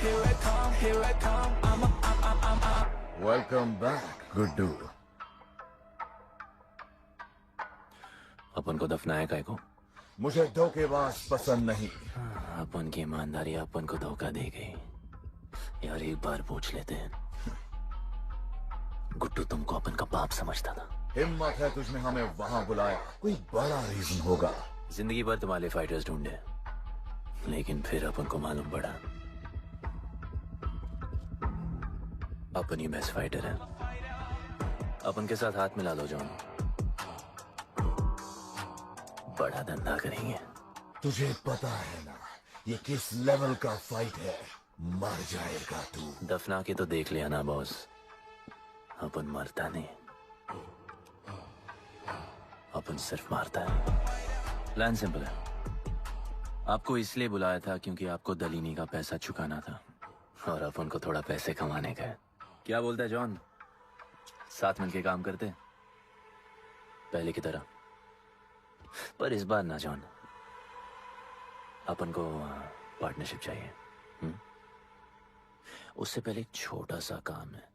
Here I come, I'm Welcome back, Guddu. अपन को दफनाया काय को? मुझे धोखेबाज पसंद नहीं। अपन की ईमानदारी अपन को धोखा दे गई। यार एक बार पूछ लेते हैं, गुड्डू तुमको अपन का बाप समझता था। हिम्मत है तुझने हमें वहां बुलाया, कोई बड़ा रीजन होगा। जिंदगी भर तुम्हारे फाइटर्स ढूंढे, लेकिन फिर अपन को मालूम पड़ा अपन ही बेस्ट फाइटर है। अपन के साथ हाथ मिला लो जॉन, बड़ा धंधा करेंगे। तुझे पता है ना ये किस लेवल का फाइट है? मर जाएगा तू। दफना के तो देख लिया ना बॉस, अपन मरता नहीं, अपन सिर्फ मारता है। प्लान सिंपल है, आपको इसलिए बुलाया था क्योंकि आपको दलीनी का पैसा चुकाना था और अपन को थोड़ा पैसे कमाने का है। क्या बोलता है जॉन, साथ मिलके काम करते पहले की तरह? पर इस बार ना जॉन, अपन को पार्टनरशिप चाहिए। उससे पहले एक छोटा सा काम है,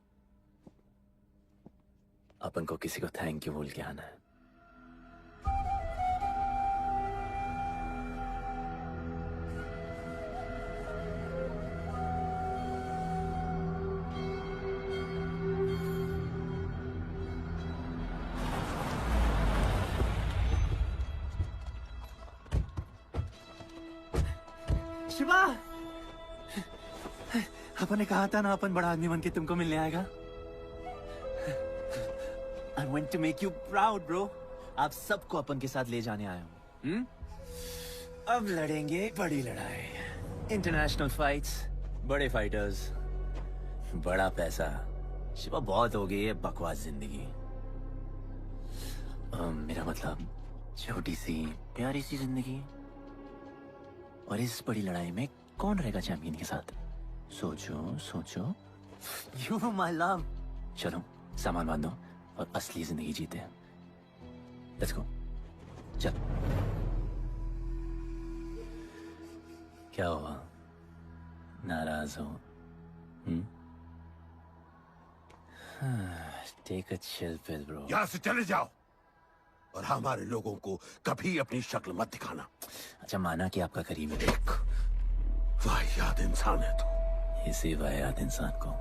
अपन को किसी को थैंक यू बोल के आना है। शिवा, अपन ने कहा था ना अपन बड़ा आदमी बन के तुमको मिलने आएगा। I want to make you proud, bro. आप सबको अपन के साथ ले जाने आया हूँ। अब लड़ेंगे बड़ी लड़ाई, इंटरनेशनल फाइट्स, बड़े फाइटर्स, बड़ा पैसा। शिवा बहुत हो गई है बकवास जिंदगी। मेरा मतलब छोटी सी प्यारी सी जिंदगी, और इस बड़ी लड़ाई में कौन रहेगा चैंपियन के साथ? सोचो सोचो। You my love. चलो सामान बांधो और असली जिंदगी जीते हैं। Let's go. चल। क्या हुआ, नाराज हो? Take a chill pill, bro. यहाँ से चले जाओ और हमारे लोगों को कभी अपनी शक्ल मत दिखाना। अच्छा माना कि आपका करीब है। एक वाहियात इंसान है तू। इसी वाहियात इंसान को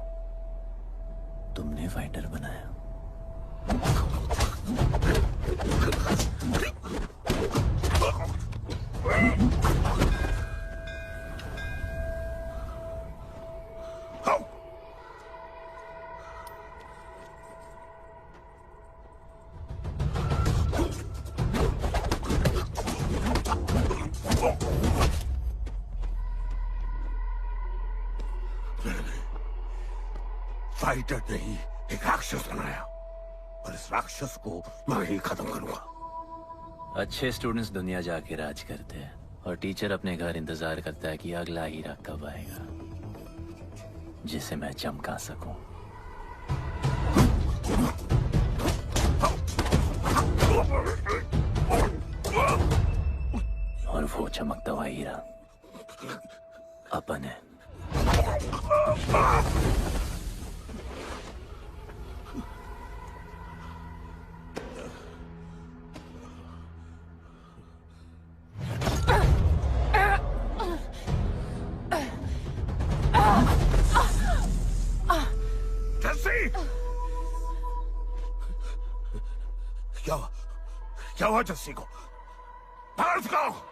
तुमने फाइटर बनाया। फाइटर नहीं, एक राक्षस बनाया, और इस राक्षस को मैं ही खत्म करूंगा। अच्छे स्टूडेंट्स दुनिया जाके राज करते हैं और टीचर अपने घर इंतजार करता है कि अगला हीरा कब आएगा जिसे मैं चमका सकूं। अपन है। क्या हुआ जस्सी को? बाहर उसको!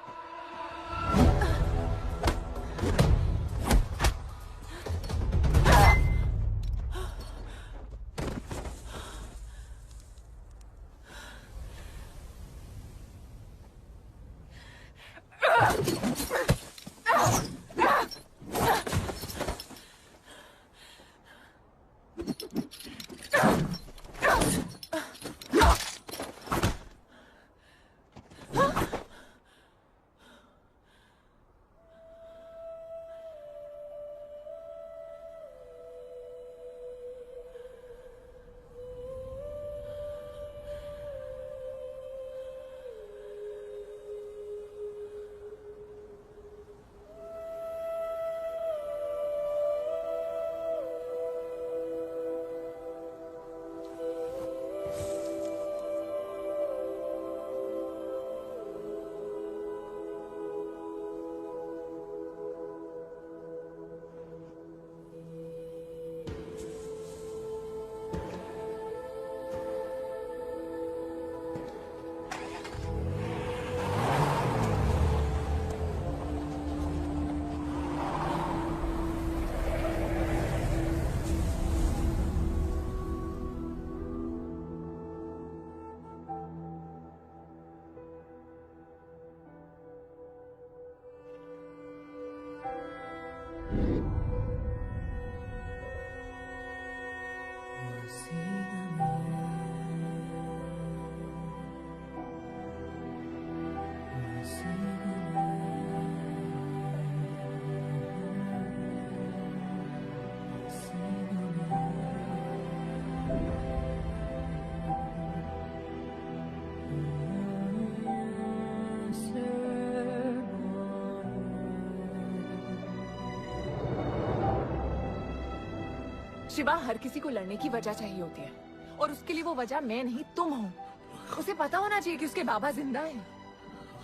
शिवा, हर किसी को लड़ने की वजह चाहिए होती है और उसके लिए वो वजह मैं नहीं तुम हो। उसे पता होना चाहिए कि उसके बाबा जिंदा है,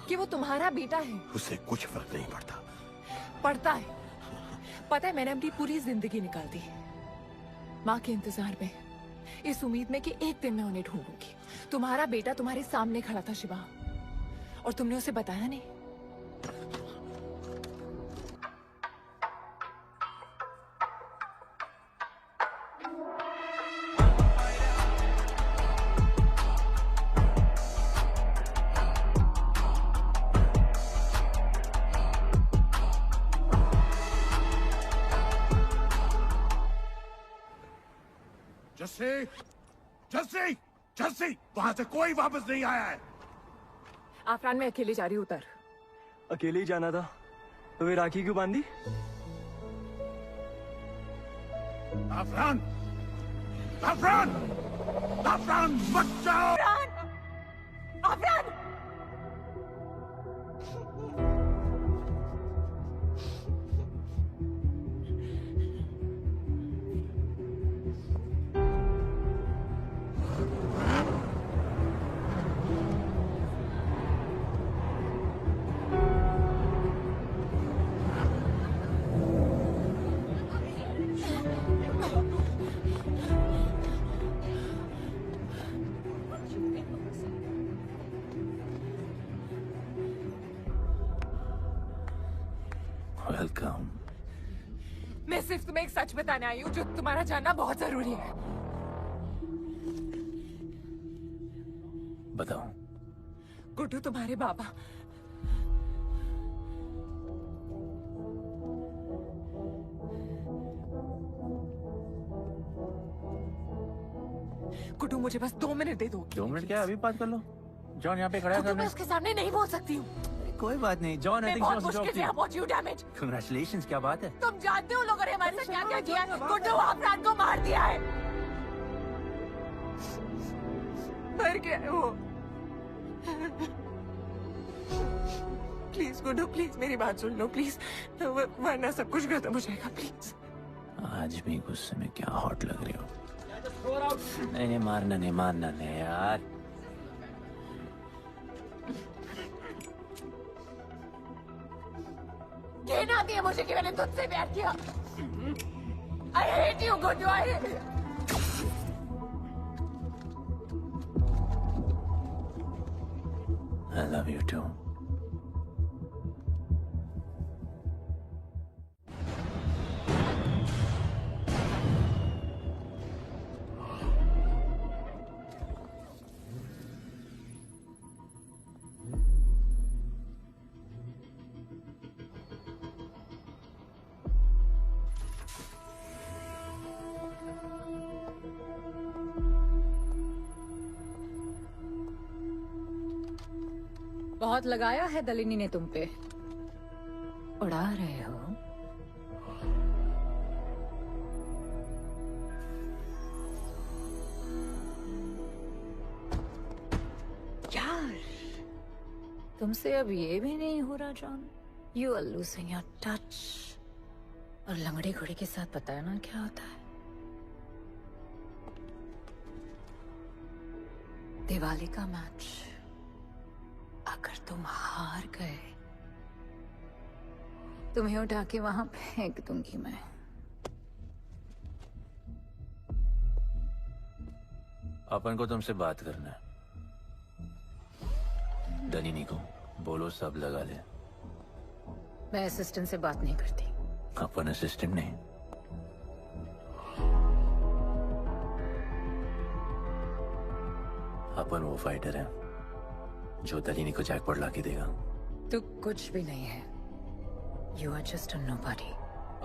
कि वो तुम्हारा बेटा है। उससे कुछ फर्क नहीं पड़ता। पड़ता है। पता है, मैंने अपनी पूरी जिंदगी निकाल दी माँ के इंतजार में, इस उम्मीद में कि एक दिन मैं उन्हें ढूंढूंगी। तुम्हारा बेटा तुम्हारे सामने खड़ा था शिवा, और तुमने उसे बताया नहीं। जस्सी, जस्सी, जस्सी, वहां से कोई वापस नहीं आया है। आफरान, मैं अकेले जा रही हूँ। उतर। अकेले ही जाना था तो वे राखी क्यों बांधी? आफरान, आफरान, आफरान, मत जाओ। आफरान! वेलकम। मैं सिर्फ तुम्हें एक सच बताने आई हूँ जो तुम्हारा जानना बहुत जरूरी है। बताओ। गुड्डू तुम्हारे बाबा गुड्डू, मुझे बस 2 मिनट दे दो। 2 मिनट क्या, अभी बात कर लो। जॉन यहाँ पे खड़ा है। मैं उसके सामने नहीं बोल सकती हूँ। कोई बात नहीं जॉन। मैं बहुत मुश्किल से पहुंची हूँ। डैमेज। कांग्रेचुलेशंस, क्या बात है? तुम जानते हो लोगों ने हमारे साथ क्या क्या किया है? गुड्डू आफरान को मार दिया है। मर गया है वो। प्लीज गुड्डू प्लीज मेरी बात सुन लो प्लीज, वरना सब कुछ खत्म हो जाएगा प्लीज। आज भी गुस्से में क्या हॉट लग रही हो। नहीं मारना नहीं यार। कहना आती है मुझे कि मैंने तुझसे प्यार किया। I hate you Guddu, I hate you। I love you too. बहुत लगाया है दलिनी ने तुम पे, उड़ा रहे हो। यार तुमसे अब ये भी नहीं हो रहा John. You are losing your touch. और लंगड़ी घोड़ी के साथ पता है ना क्या होता है। दिवाली का मैच अगर तुम हार गए, तुम्हें उठा के वहां फेंक दूंगी मैं। अपन को तुमसे बात करना है। दलिनी को बोलो सब लगा ले। मैं असिस्टेंट से बात नहीं करती। अपन असिस्टेंट नहीं, अपन वो फाइटर है जो दलिनी को जैकपॉट लाके देगा। तू कुछ भी नहीं है। You are just a nobody.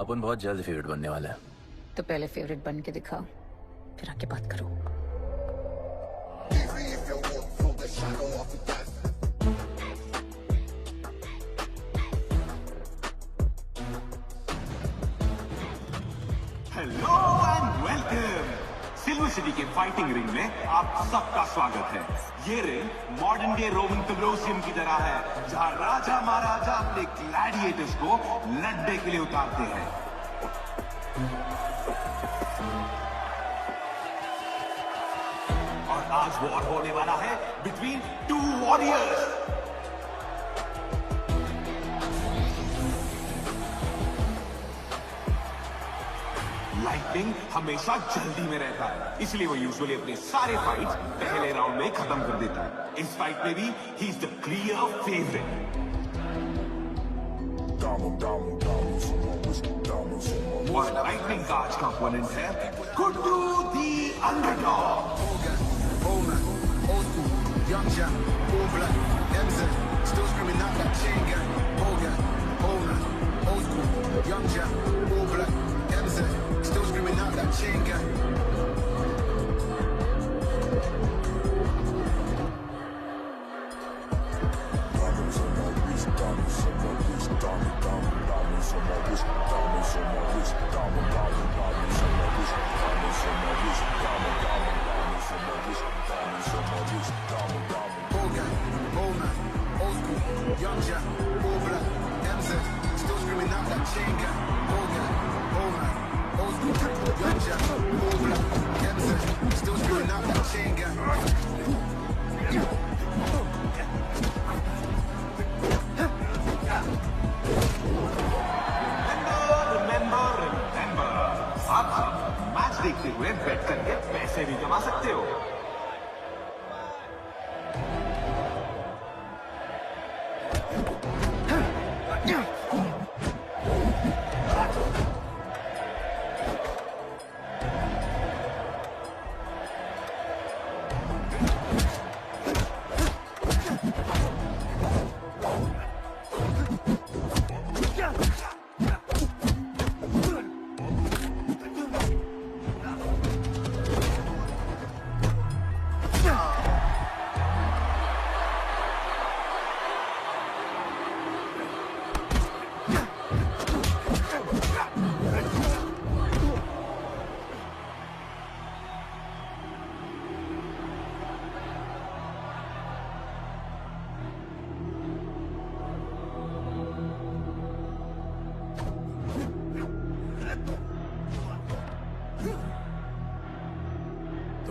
अपन बहुत जल्द फेवरेट बनने वाला है। तो पहले फेवरेट बन के दिखाओ, फिर आके बात करो। Hello and welcome. Silver city के फाइटिंग रिंग में आप सबका स्वागत है। ये ring modern day Roman Colosseum की तरह है, जहां राजा महाराजा अपने ग्लैडिएटर्स को लड़ने के लिए उतारते हैं। और आज वॉर होने वाला है बिटवीन टू वॉरियर्स। लाइटनिंग हमेशा जल्दी में रहता है, इसलिए वो यूजुअली अपने सारे फाइट्स पहले राउंड में खत्म कर देता है। इस फाइट में भी he is the clear favourite. और लाइटनिंग का आज का ओपोनेंट है गुड्डू दी underdog. Still screaming out that chain gang. Diamonds on my wrist, diamonds on my wrist, diamonds on my wrist, diamonds on my wrist, diamonds on my wrist, diamonds on my wrist, diamonds on my wrist, old gang, old man, old school, young jack, all black, MZ, still screaming out that chain gang, old gang, old man. Young Jack, all black, MZ, still screwing out that chain gang. Remember, आप match देखते हुए बेट करके पैसे भी कमा सकते हो।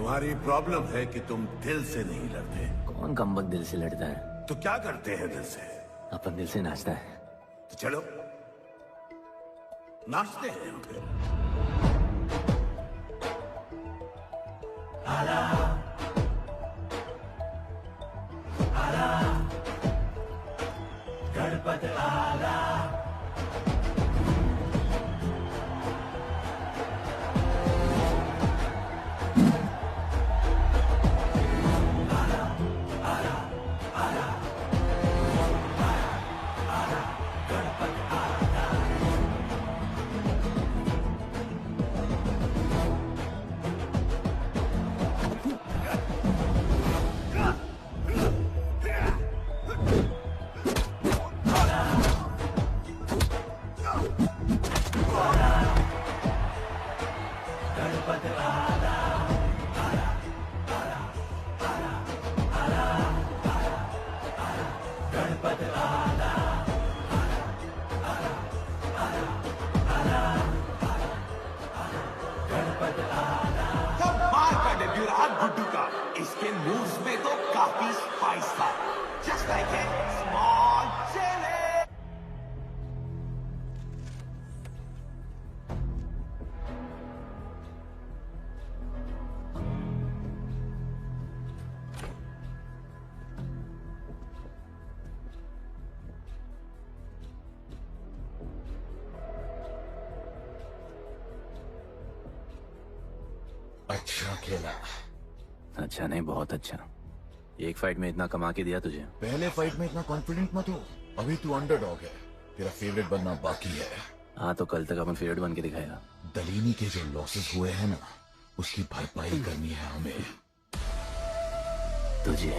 तुम्हारी प्रॉब्लम है कि तुम दिल से नहीं लड़ते। कौन कमबख्त दिल से लड़ता है? तो क्या करते हैं दिल से? अपन दिल से नाचता है। तो चलो नाचते हैं हम फिर। गणपत आला गुड्डू का इसके मूव्स में तो काफी स्पाइस था। Just like a small chilli. अच्छा खेला। अच्छा नहीं, बहुत अच्छा। एक फाइट में इतना कमा के दिया तुझे। पहले फाइट में इतना कॉन्फिडेंट मत हो, अभी तू अंडरडॉग है, तेरा फेवरेट बनना बाकी है। हाँ तो कल तक अपन फेवरेट बन के दिखाएगा। दलीनी के जो लॉसेस हुए हैं ना, उसकी भरपाई करनी है हमें। तुझे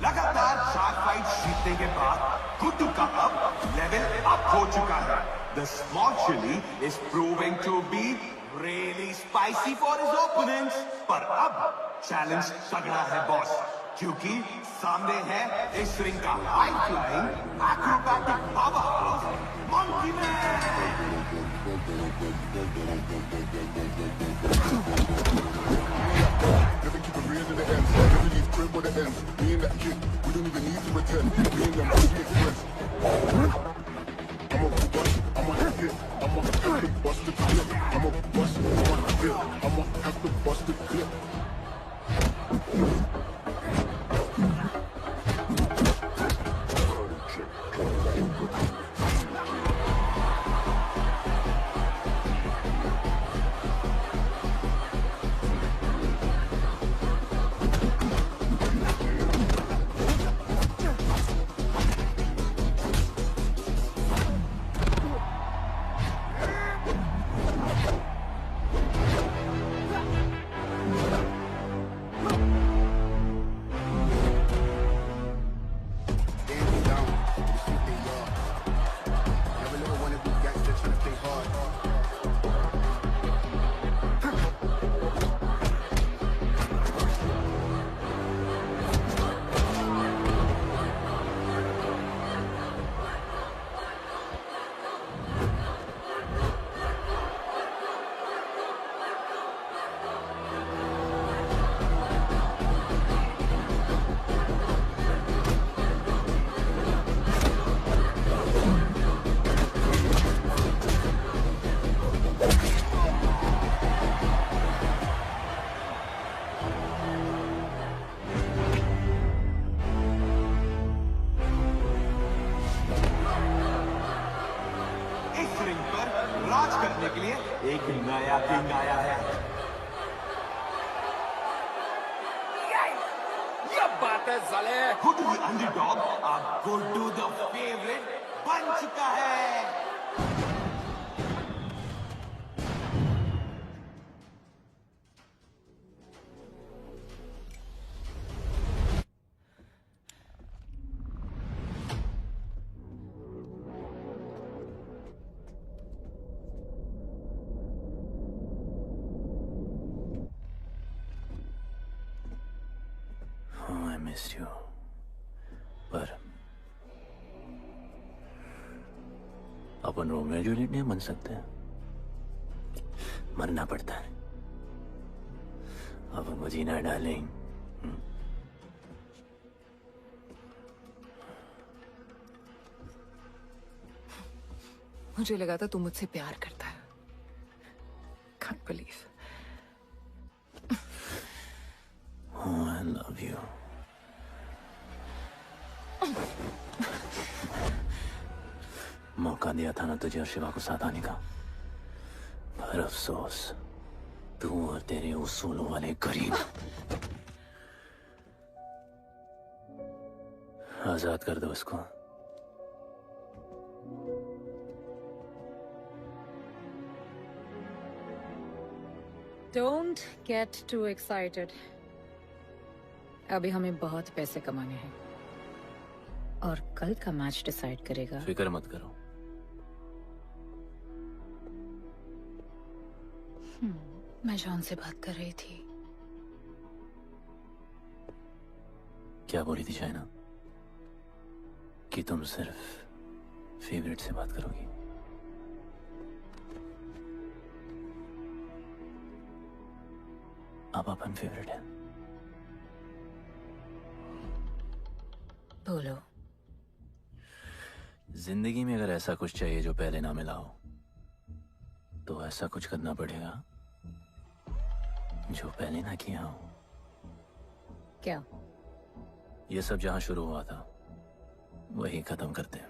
लगातार 4 फाइट जीतने के बाद गुड्डू का अब लेवल अप हो चुका है। The small chili is proving to be really spicy for his opponents. पर अब चैलेंज तगड़ा है बॉस, क्योंकि सामने है इस रिंग का high flying acrobatic powerhouse monkey man. Living to the rear to the end, never leave crib with the ends. Me and that kid, we don't even need to pretend. Me and them big friends. I'm a bust, I'm a hit, I'm a have to bust the clip. I'm a bust, I'm a hit, I'm a have to bust the clip. एक नया king आया है। ये बात है साले। Guddu the underdog अब Guddu the favourite बन चुका है। मिस्ड यू, पर अपन रोमियो जूलियट नहीं बन सकते। मरना पड़ता है। अब उनको जीना है डार्लिंग। मुझे लगा था तू मुझसे प्यार करता है। Can't believe. Oh, I love you. मौका दिया था ना तुझे और शिवा को साथ आने का, पर अफसोस तू और तेरे उसूलों वाले गरीब। आजाद कर दो इसको। Don't get too excited. अभी हमें बहुत पैसे कमाने हैं और कल का मैच डिसाइड करेगा। फिक्र मत करो। मैं जॉन से बात कर रही थी। क्या बोली थी शाइना? कि तुम सिर्फ फेवरेट से बात करोगी? आप अपन फेवरेट है। बोलो। जिंदगी में अगर ऐसा कुछ चाहिए जो पहले ना मिला हो, तो ऐसा कुछ करना पड़ेगा जो पहले ना किया हो। क्या? ये सब जहां शुरू हुआ था वही खत्म करते हैं,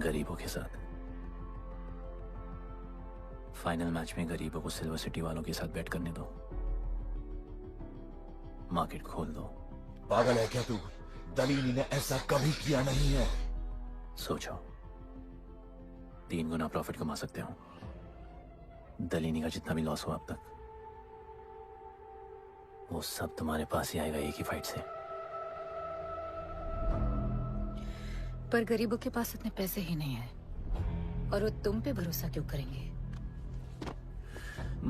गरीबों के साथ। फाइनल मैच में गरीबों को सिल्वर सिटी वालों के साथ बैट करने दो, मार्केट खोल दो। पागल है क्या तू? दलीनी ने ऐसा कभी किया नहीं है। सोचो, 3 गुना प्रॉफिट कमा सकते हो। दलीनी का जितना भी लॉस हुआ अब तक, वो सब तुम्हारे पास ही आएगा एक ही फाइट से। पर गरीबों के पास इतने पैसे ही नहीं है, और वो तुम पे भरोसा क्यों करेंगे?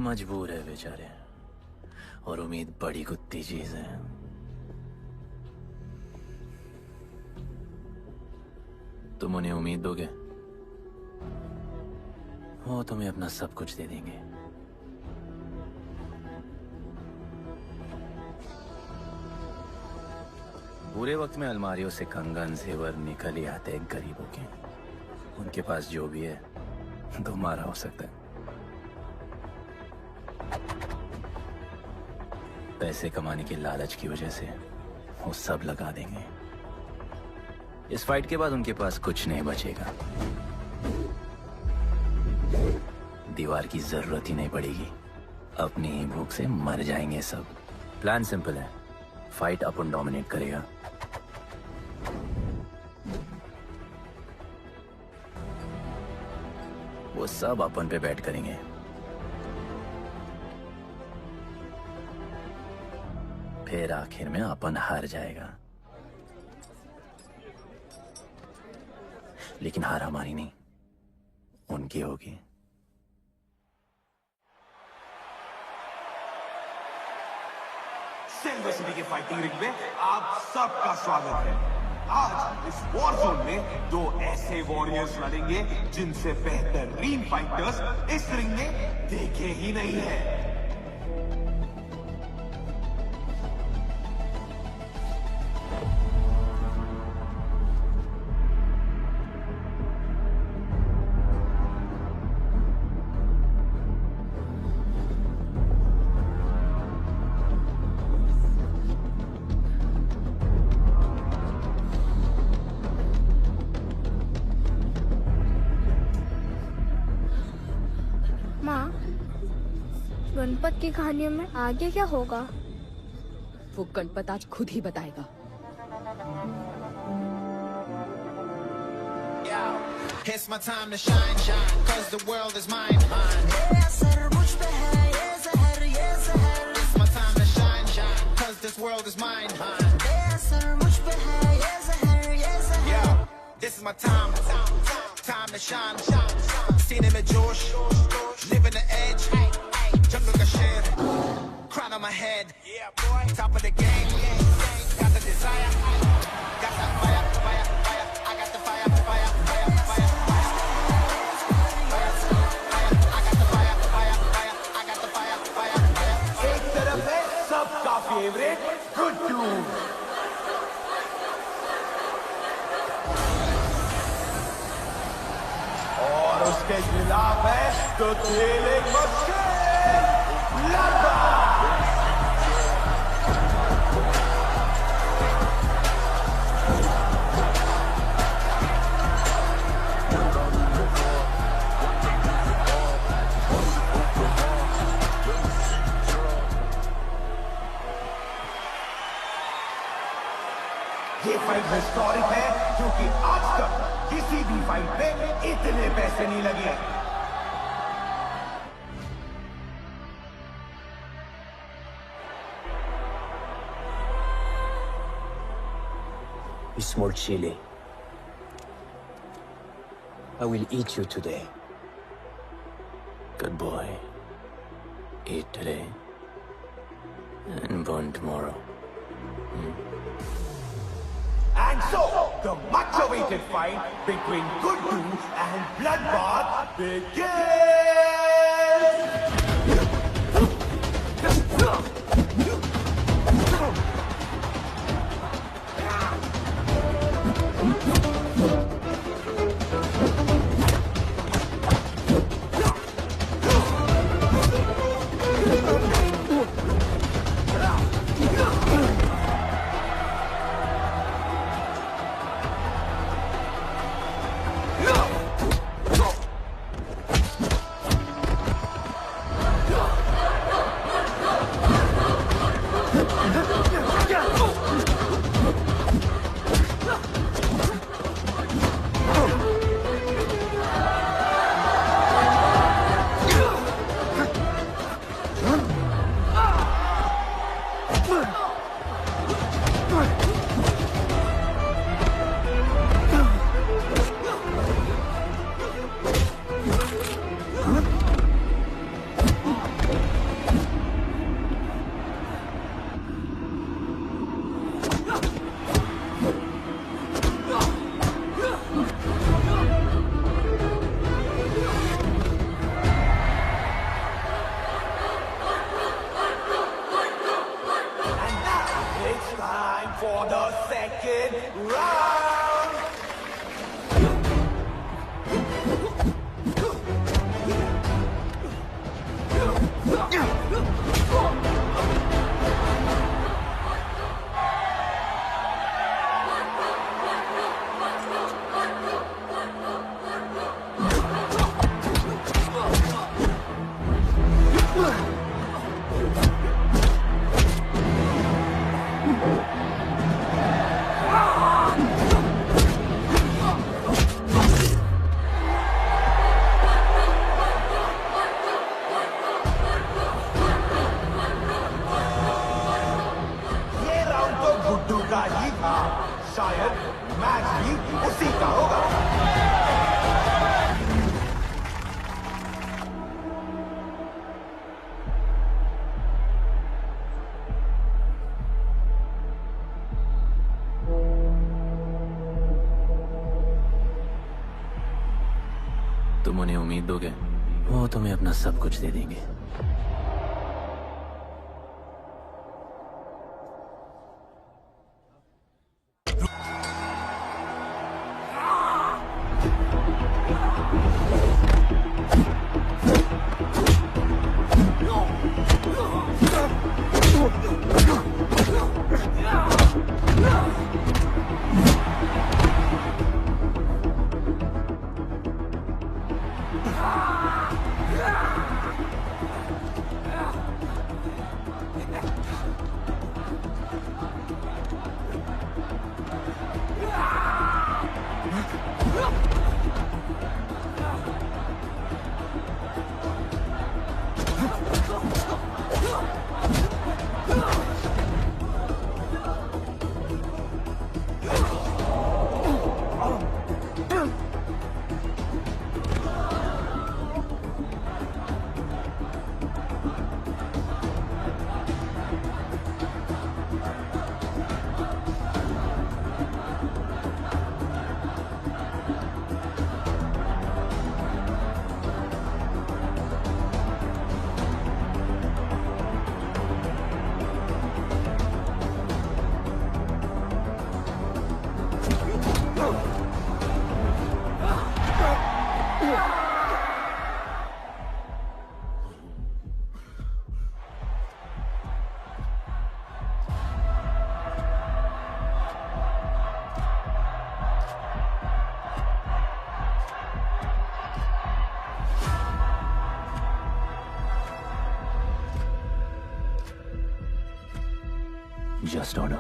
मजबूर है बेचारे, और उम्मीद बड़ी कुत्ती चीज है। तुम उन्हें उम्मीद दोगे, वो तुम्हें अपना सब कुछ दे देंगे। बुरे वक्त में अलमारियों से कंगन जेवर निकल ही आते हैं गरीबों के। उनके पास जो भी है तुम्हारा हो सकता है। पैसे कमाने की लालच की वजह से वो सब लगा देंगे। इस फाइट के बाद उनके पास कुछ नहीं बचेगा। दीवार की जरूरत ही नहीं पड़ेगी, अपनी ही भूख से मर जाएंगे सब। प्लान सिंपल है, फाइट अपन डोमिनेट करेगा। वो सब अपन पे बैट करेंगे। फिर आखिर में अपन हार जाएगा, लेकिन हार हमारी नहीं, उनकी होगी। सिल्वर सिटी के फाइटिंग रिंग में आप सबका स्वागत है। आज इस वॉर जोन में 2 ऐसे वॉरियर्स लड़ेंगे जिनसे बेहतरीन फाइटर्स इस रिंग में देखे ही नहीं है। गणपत की कहानियों में आगे क्या होगा? वो गणपत आज खुद ही बताएगा। It's my time to shine, shine, cause the world is mine, mine. It's my time to shine, shine, cause this world is mine, mine. Yeah, this is my time, time to shine, seen him at Josh, living the edge, jungle ka sher, crown on my head, top of the game, got the desire, got that fire, fire, fire, I got the fire, fire, fire, fire, fire, fire, I got the fire. तो खेले मुश्किल लगा। ये fight historic है क्योंकि आज तक किसी भी फाइट पे इतने पैसे नहीं लगे। You small chili. I will eat you today. Good boy. Eat today and burn tomorrow. And so, the much-awaited fight between Guddu and Bloodbath begins! For the second round. का ही था, शायद मैच भी उसी का होगा। तुम उन्हें उम्मीद दोगे, वो तुम्हें अपना सब कुछ दे देंगे। Just order.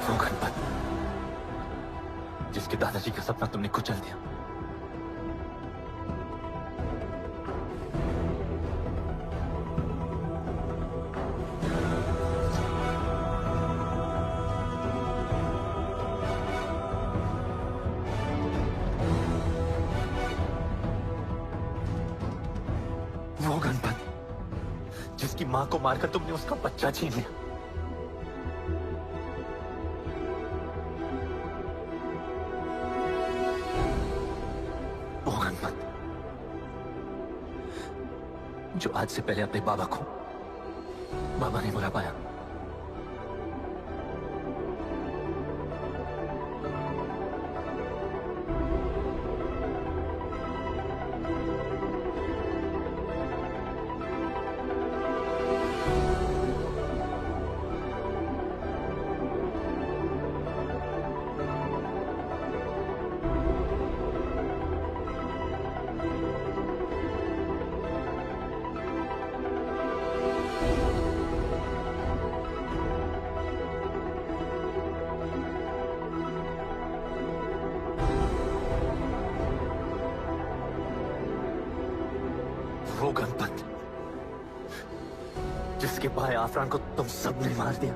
वो गणपत जिसके दादाजी का सपना तुमने कुचल दिया। वो गणपत जिसकी मां को मारकर तुमने उसका बच्चा छीन लिया। वो गणपत जो आज से पहले अपने बाबा को बाबा नहीं बुला पाया। वो गणपत जिसके भाई आफरान को तुम सबने मार दिया।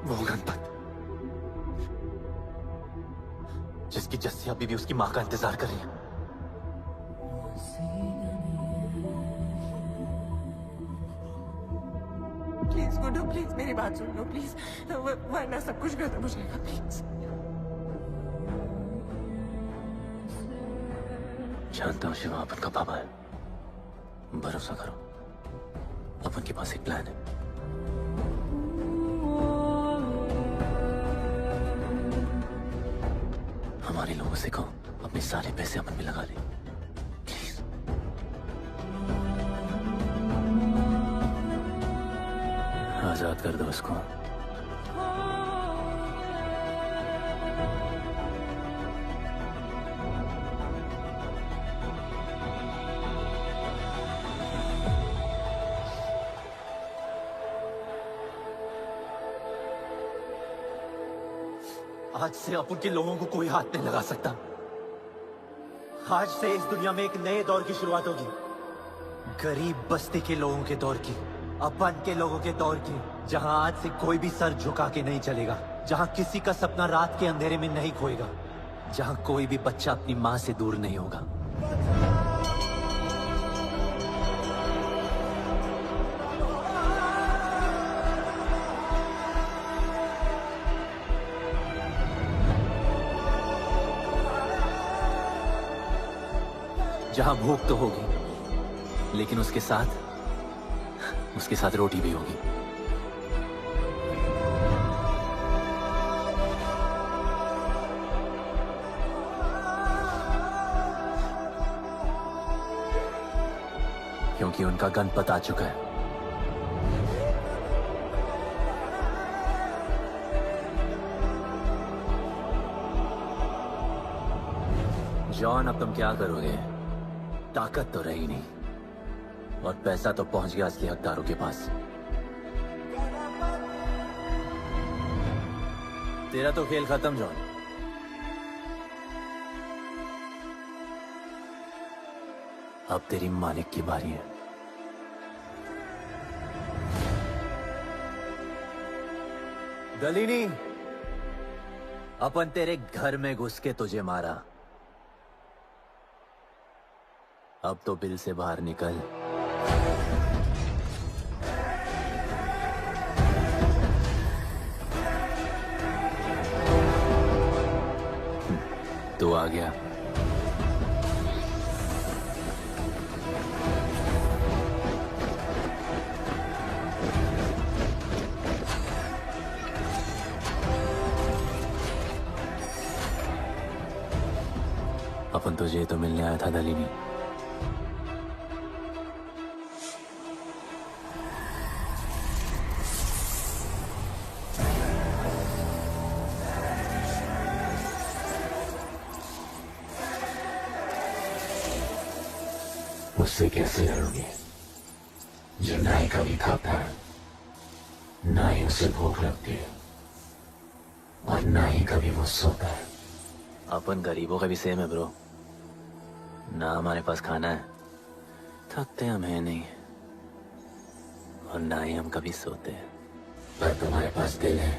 वो गणपत जिसकी जस्सिया बीबी उसकी मां का इंतजार कर रही है। प्लीज गुड्डू, प्लीज मेरी बात सुन लो प्लीज, वरना सब कुछ खत्म हो जाएगा प्लीज। जानता हूँ शिवा अपन का पापा है, भरोसा करो, अपन के पास एक प्लान है। हमारे लोगों से कहो अपने सारे पैसे अपन में लगा ले, प्लीज। आजाद कर दो उसको। आज से अपन के लोगों को कोई हाथ नहीं लगा सकता। आज से इस दुनिया में एक नए दौर की शुरुआत होगी, गरीब बस्ती के लोगों के दौर की, अपन के लोगों के दौर की, जहां आज से कोई भी सर झुका के नहीं चलेगा, जहां किसी का सपना रात के अंधेरे में नहीं खोएगा, जहां कोई भी बच्चा अपनी मां से दूर नहीं होगा। जहां भूख तो होगी, लेकिन उसके साथ रोटी भी होगी। क्योंकि उनका गणपत आ चुका है। जॉन, अब तुम क्या करोगे? ताकत तो रही नहीं और पैसा तो पहुंच गया असली हकदारों के पास। तेरा तो खेल खत्म जॉन। अब तेरी मालिक की बारी है। गलीनी, अपन तेरे घर में घुस के तुझे मारा, अब तो बिल से बाहर निकल। तू आ गया। अपन तुझे तो मिलने आया था दलीनी। मुझसे कैसे लड़ोगे जो ना ही कभी खाता है, ना ही उसे भूख लगती है और ना ही कभी वो सोता है। अपन गरीबों का भी सेम है ब्रो, ना हमारे पास खाना है, थकते हम है नहीं, और ना ही हम कभी सोते हैं। पर तुम्हारे पास दिल है,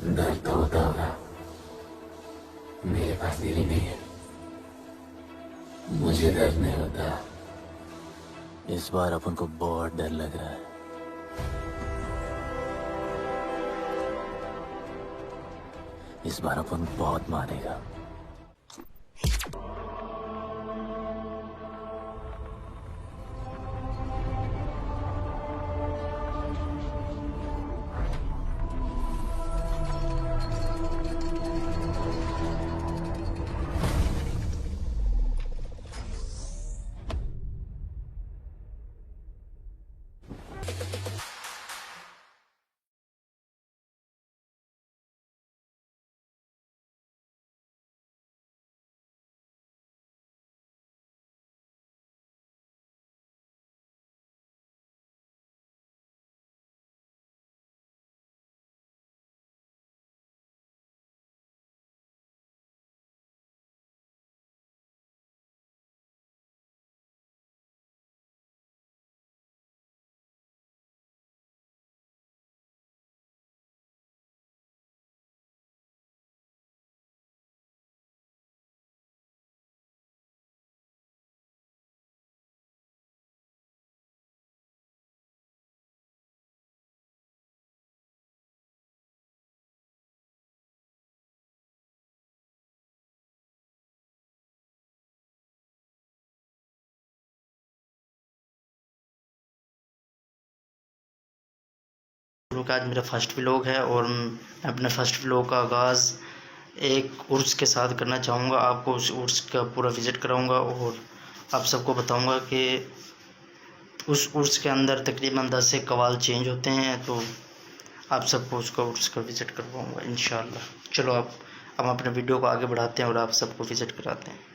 दर्द तो होता होगा। मेरे पास दिल ही नहीं है, मुझे दर्द नहीं होता। इस बार अपन को बहुत डर लग रहा है। इस बार अपन बहुत मारेगा। क्योंकि आज मेरा फर्स्ट व्लॉग है और मैं अपने फर्स्ट व्लॉग का आगाज़ एक उर्स के साथ करना चाहूँगा। आपको उस उर्स का पूरा विज़िट कराऊँगा और आप सबको बताऊँगा कि उस उर्स के अंदर तकरीबन 10 से कवाल चेंज होते हैं, तो आप सबको उसका उर्स का विज़िट करवाऊँगा इंशाल्लाह। चलो अब हम अपने वीडियो को आगे बढ़ाते हैं और आप सबको विज़िट कराते हैं।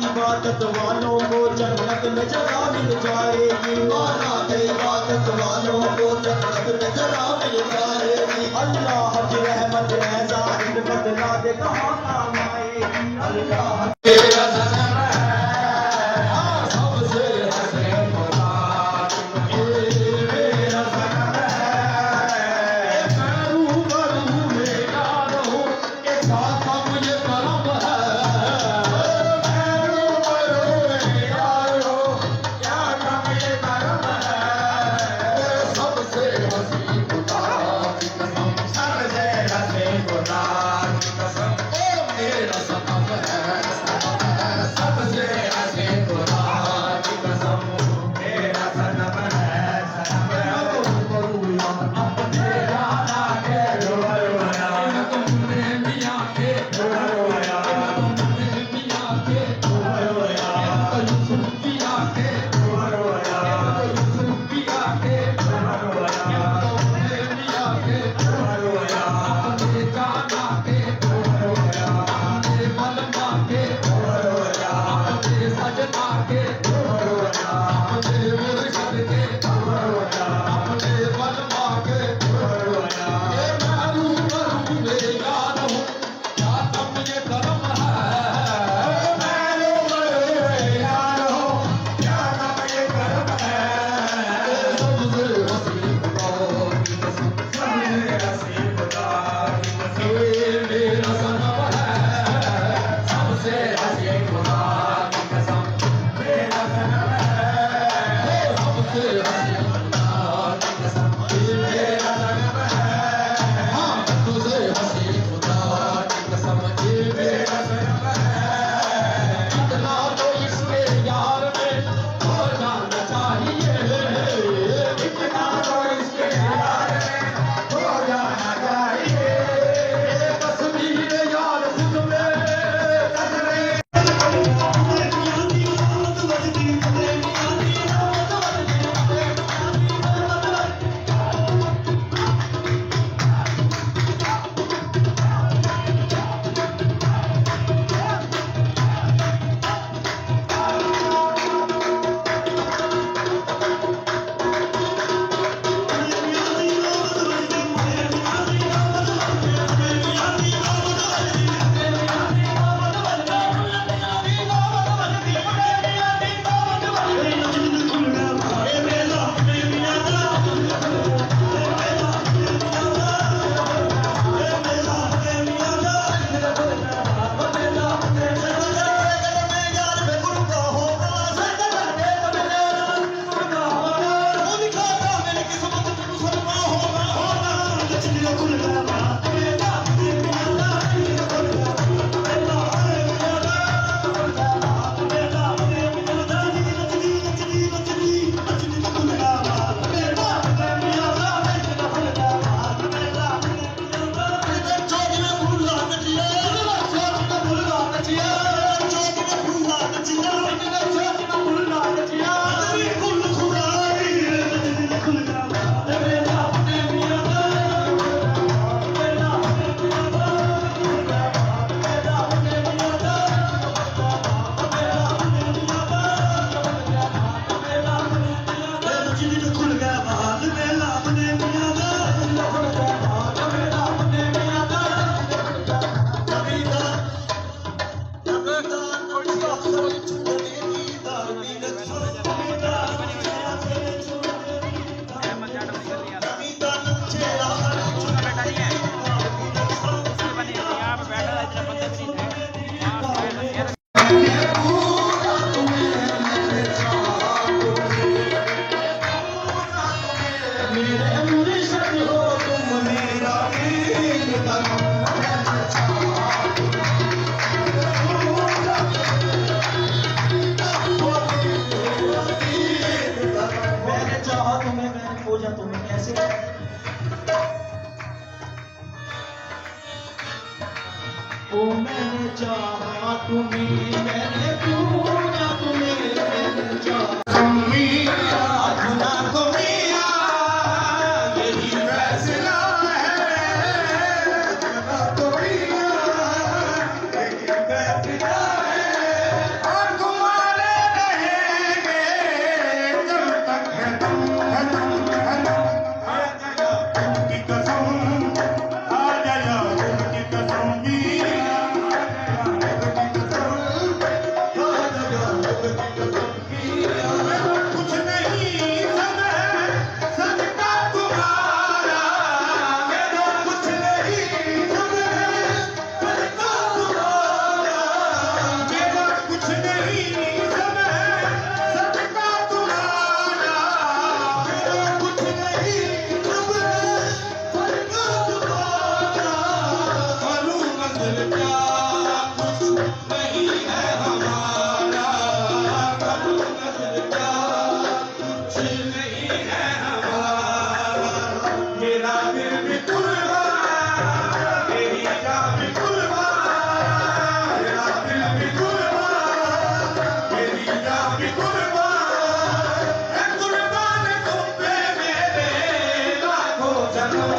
इबादत वालों को जन्नत में जगह मिल जाएगी। माना के इबादत वालों को जन्नत में जगह मिल जाएगी। अल्लाह की रहमत है ज़ाहिर बदला दे कहाँ काम आएगी। अल्लाह ओ मैंने चाहा तुम्हें, मैंने पूजा तुम्हें, मैंने चाहा मिया अपना को मिया, यही फैसला है अपना को मिया, यही फैसला है। और तुम्हारे रहेंगे जब तक है तुम, है तुम, है तुम। आ जाया उनकी कसम, आ जाया उनकी कसम मिया, कुछ नहीं सब है सदका तुम्हारा, मेरा कुछ नहीं सब है सदका तुम्हारा, मेरा कुछ नहीं सब है सदका तुम्हारा, मेरा कुछ नहीं सब है सदका तुम्हारा। मालूम नजर क्या कुछ नहीं है हमारा, मालूम नजर क्या कुछ नहीं है हमारा। मेरा दिल भी कुर्बान, मेरी जान भी कुर्बान, मेरा दिल भी कुर्बान, मेरी जान भी कुर्बान है, कुर्बान तुम पे मेरे लाखों जन्म।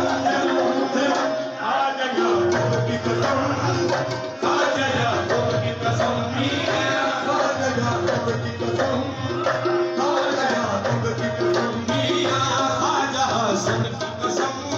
आ जाया उनकी कसम, आ जाया उनकी कसम मिया, आ जाया उनकी कसम, आ जाया उनकी कसम मिया, आ जा हसन की कसम।